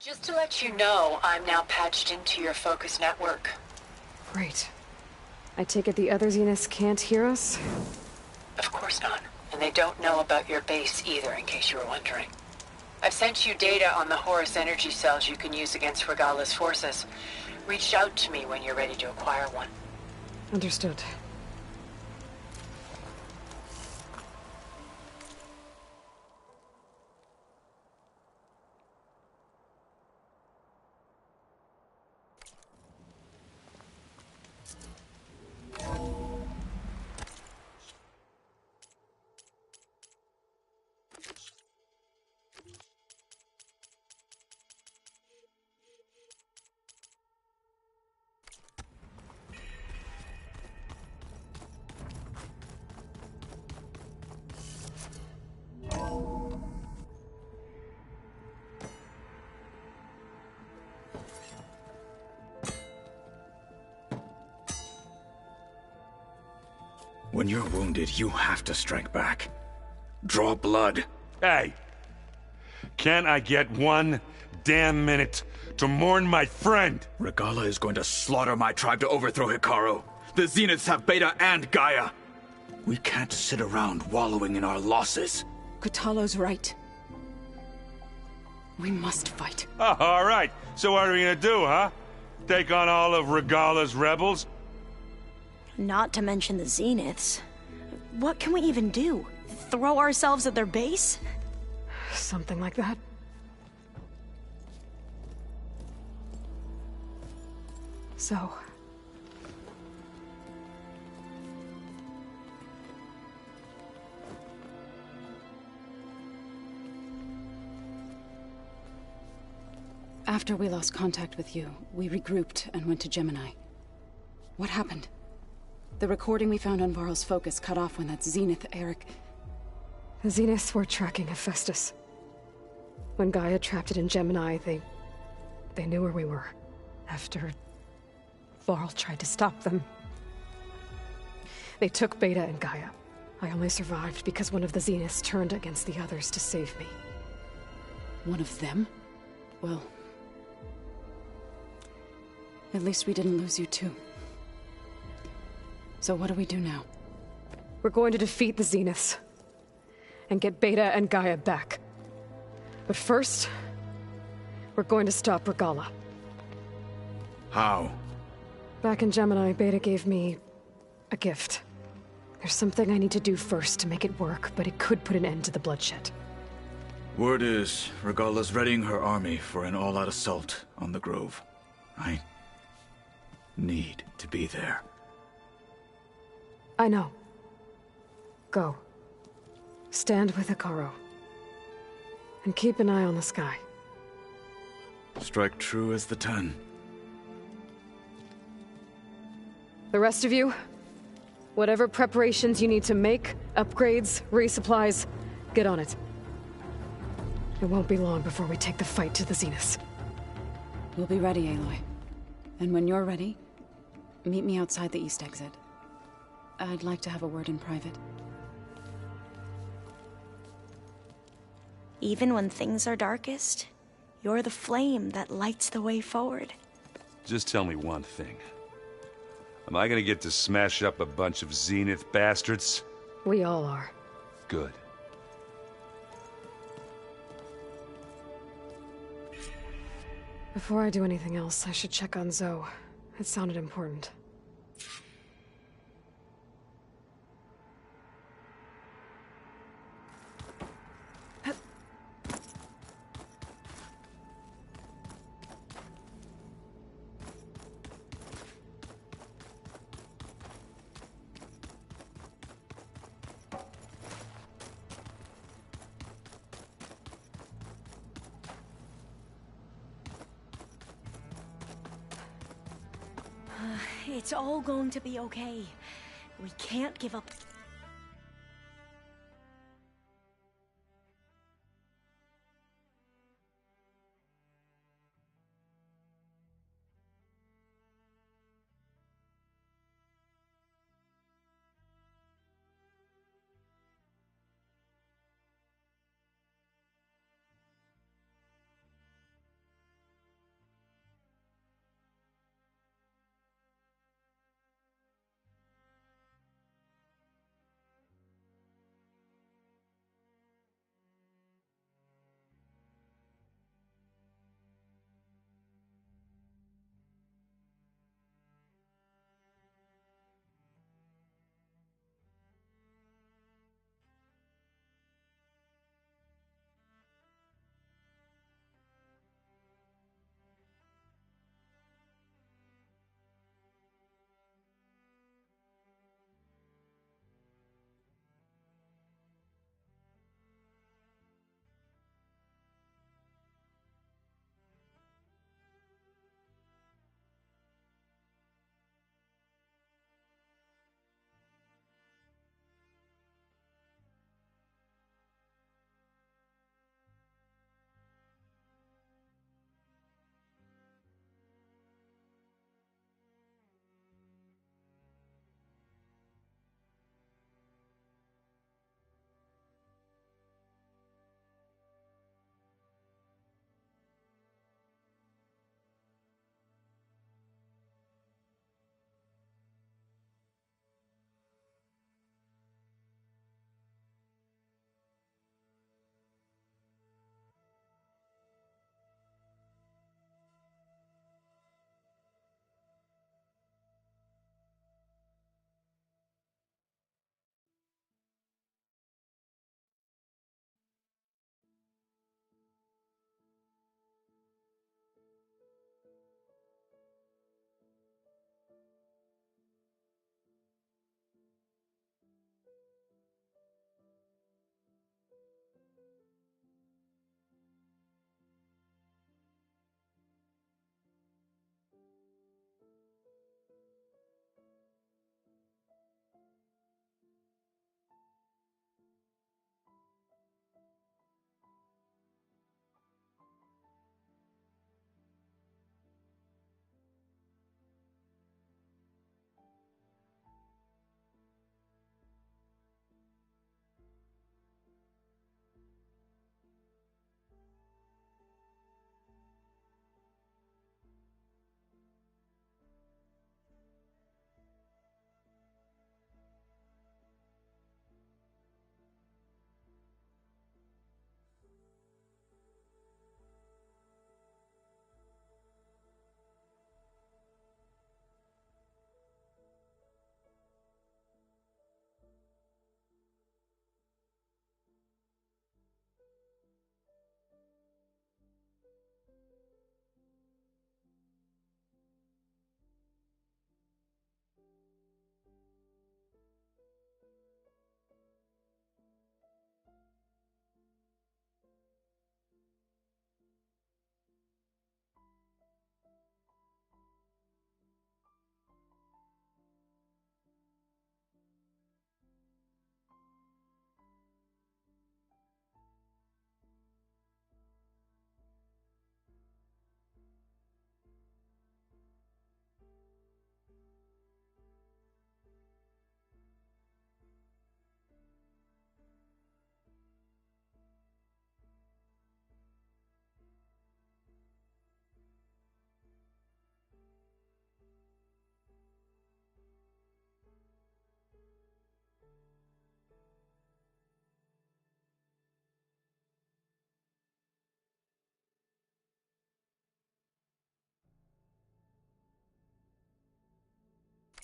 Just to let you know, I'm now patched into your focus network. Great. I take it the other Zeniths can't hear us? Of course not. And they don't know about your base either, in case you were wondering. I've sent you data on the Horus energy cells you can use against Regalla's forces. Reach out to me when you're ready to acquire one. Understood. When you're wounded, you have to strike back. Draw blood. Hey! Can't I get one damn minute to mourn my friend? Regalla is going to slaughter my tribe to overthrow Hikaru. The Zeniths have Beta and Gaia. We can't sit around wallowing in our losses. Kotallo's right. We must fight. Oh, all right. So what are we gonna do, huh? Take on all of Regalla's rebels? Not to mention the Zeniths. What can we even do? Throw ourselves at their base? Something like that. So... After we lost contact with you, we regrouped and went to Gemini. What happened? The recording we found on Varl's focus cut off when that Zenith, Eric... The Zeniths were tracking Hephaestus. When Gaia trapped it in Gemini, they They knew where we were. After Varl tried to stop them. They took Beta and Gaia. I only survived because one of the Zeniths turned against the others to save me. One of them? Well... at least we didn't lose you too. So what do we do now? We're going to defeat the Zeniths. And get Beta and Gaia back. But first... we're going to stop Regala. How? Back in Gemini, Beta gave me... a gift. There's something I need to do first to make it work, but it could put an end to the bloodshed. Word is, Regala's readying her army for an all-out assault on the Grove. I need to be there. I know. Go. Stand with Ikaro. And keep an eye on the sky. Strike true as the 10. The rest of you, whatever preparations you need to make, upgrades, resupplies, get on it. It won't be long before we take the fight to the Zeniths. We'll be ready, Aloy. And when you're ready, meet me outside the east exit. I'd like to have a word in private. Even when things are darkest, you're the flame that lights the way forward. Just tell me one thing. Am I gonna get to smash up a bunch of Zenith bastards? We all are. Good. Before I do anything else, I should check on Zoe. It sounded important. It's all going to be okay. We can't give up.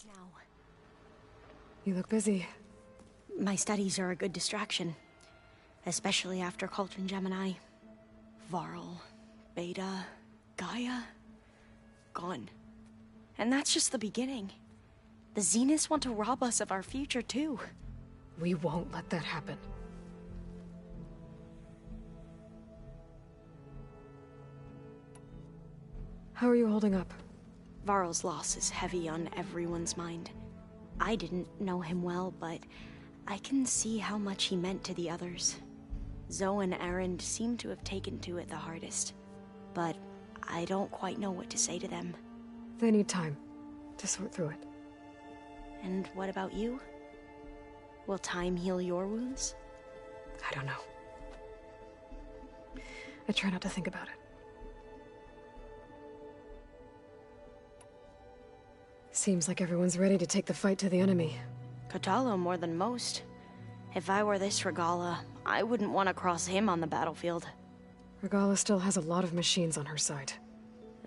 Now. You look busy. My studies are a good distraction. Especially after Cauldron Gemini. Varl, Beta, Gaia. Gone. And that's just the beginning. The Zeniths want to rob us of our future, too. We won't let that happen. How are you holding up? Varl's loss is heavy on everyone's mind. I didn't know him well, but I can see how much he meant to the others. Zoe and Erend seem to have taken to it the hardest, but I don't quite know what to say to them. They need time to sort through it. And what about you? Will time heal your wounds? I don't know. I try not to think about it. Seems like everyone's ready to take the fight to the enemy. Kotallo more than most. If I were this Regala, I wouldn't want to cross him on the battlefield. Regala still has a lot of machines on her side.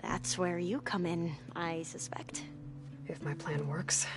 That's where you come in, I suspect. If my plan works.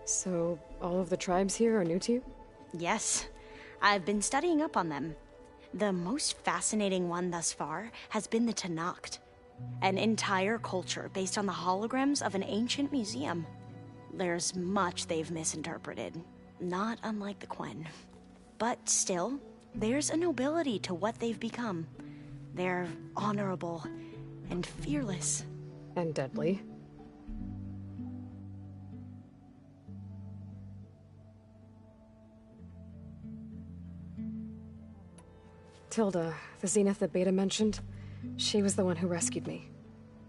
So, all of the tribes here are new to you? Yes. I've been studying up on them. The most fascinating one thus far has been the Tenakth. An entire culture based on the holograms of an ancient museum. There's much they've misinterpreted, not unlike the Quen. But still, there's a nobility to what they've become. They're honorable and fearless. And deadly. Tilda, the Zenith that Beta mentioned, she was the one who rescued me.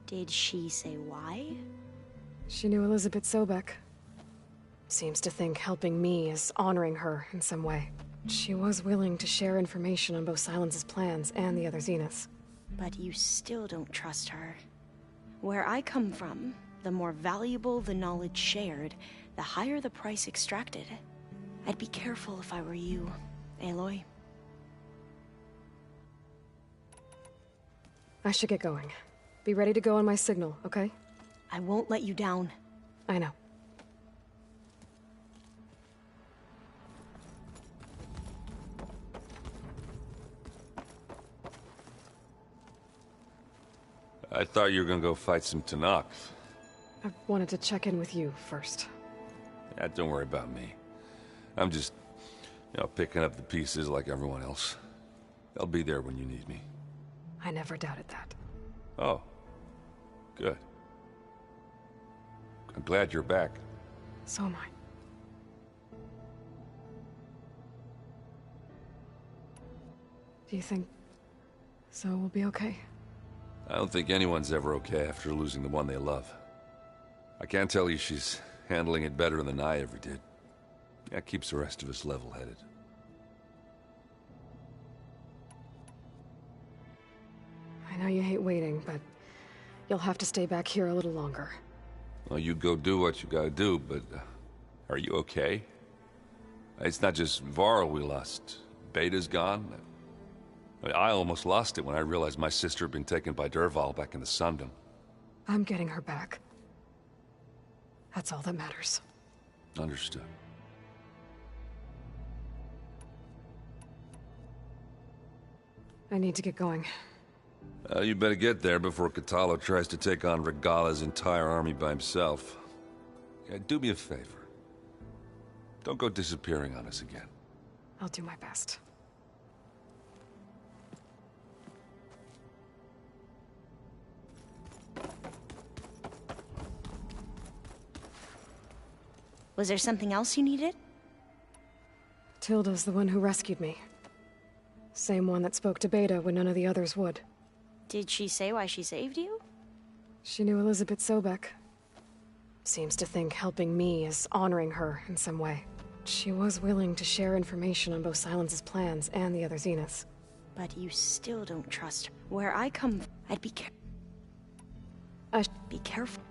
Did she say why? She knew Elizabeth Sobek. Seems to think helping me is honoring her in some way. She was willing to share information on both Silence's plans and the other Zeniths. But you still don't trust her. Where I come from, the more valuable the knowledge shared, the higher the price extracted. I'd be careful if I were you, Aloy. I should get going. Be ready to go on my signal, okay? I won't let you down. I know. I thought you were gonna go fight some Tenakth. I wanted to check in with you first. Yeah, don't worry about me. I'm just, picking up the pieces like everyone else. I'll be there when you need me. I never doubted that. Oh. Good. I'm glad you're back. So am I. Do you think Zoe will be okay? I don't think anyone's ever okay after losing the one they love. I can't tell you she's handling it better than I ever did. That keeps the rest of us level-headed. I know you hate waiting, but you'll have to stay back here a little longer. Well, you go do what you gotta do, but are you okay? It's not just Varl we lost. Beta's gone. I almost lost it when I realized my sister had been taken by Dervahl back in the Sundom. I'm getting her back. That's all that matters. Understood. I need to get going. You better get there before Katalo tries to take on Regala's entire army by himself. Yeah, do me a favor. Don't go disappearing on us again. I'll do my best. Was there something else you needed? Tilda's the one who rescued me. Same one that spoke to Beta when none of the others would. Did she say why she saved you? She knew Elizabeth Sobek. Seems to think helping me is honoring her in some way. She was willing to share information on both Silence's plans and the other Zeniths. But you still don't trust her. Where I come from, I'd be be careful.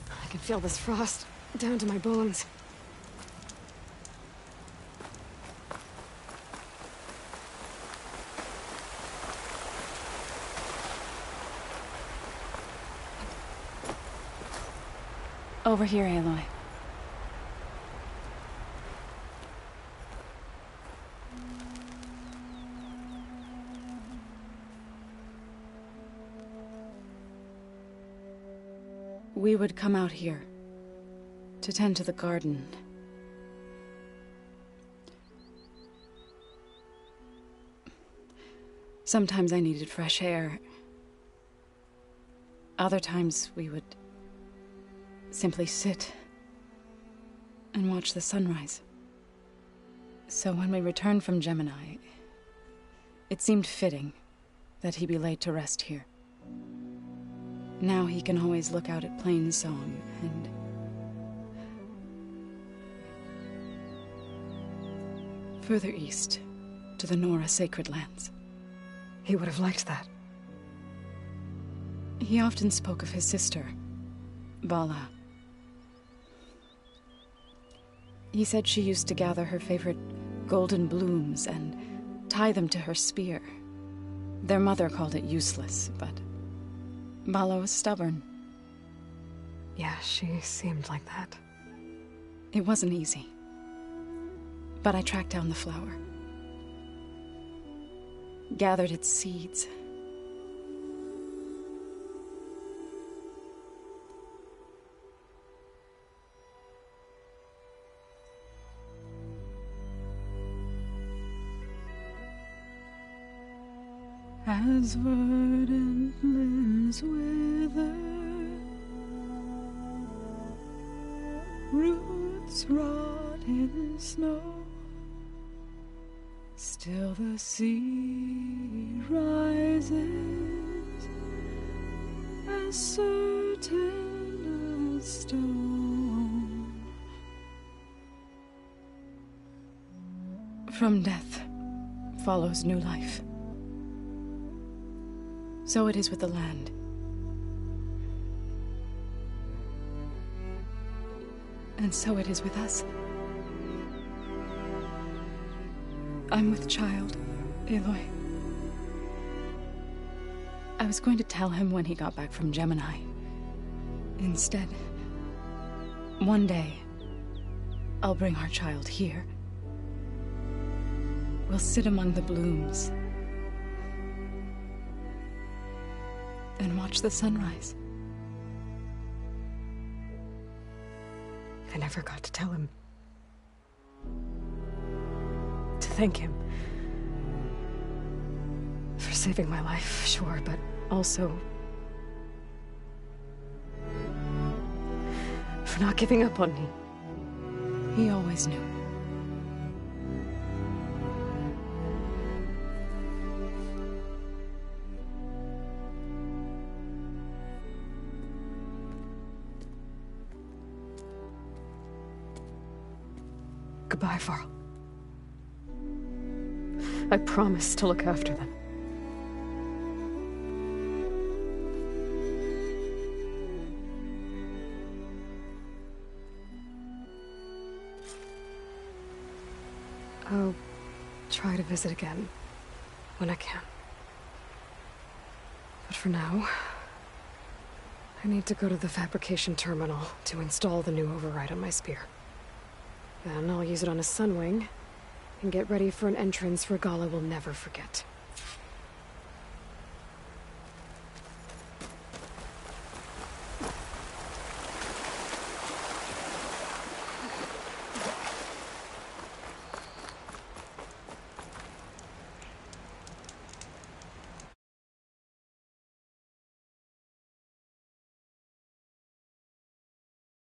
I can feel this frost down to my bones. Over here, Aloy. We would come out here to tend to the garden. Sometimes I needed fresh air. Other times we would simply sit and watch the sunrise. So when we returned from Gemini, it seemed fitting that he be laid to rest here. Now he can always look out at Plainsong and further east to the Nora Sacred Lands. He would have liked that. He often spoke of his sister, Vala. He said she used to gather her favorite golden blooms and tie them to her spear. Their mother called it useless, but Vala was stubborn. Yeah, she seemed like that. It wasn't easy. But I tracked down the flower. Gathered its seeds. As verdant limbs wither, roots rot in snow, still the sea rises, as certain as stone. From death follows new life. So it is with the land. And so it is with us. I'm with child, Aloy. I was going to tell him when he got back from Gemini. Instead, one day, I'll bring our child here. We'll sit among the blooms. and watch the sunrise. I never got to tell him. To thank him. For saving my life, sure, but also for not giving up on me. He always knew. Goodbye, Varl. I promise to look after them. I'll try to visit again when I can. But for now, I need to go to the fabrication terminal to install the new override on my spear. Then I'll use it on a sunwing and get ready for an entrance Regala will never forget.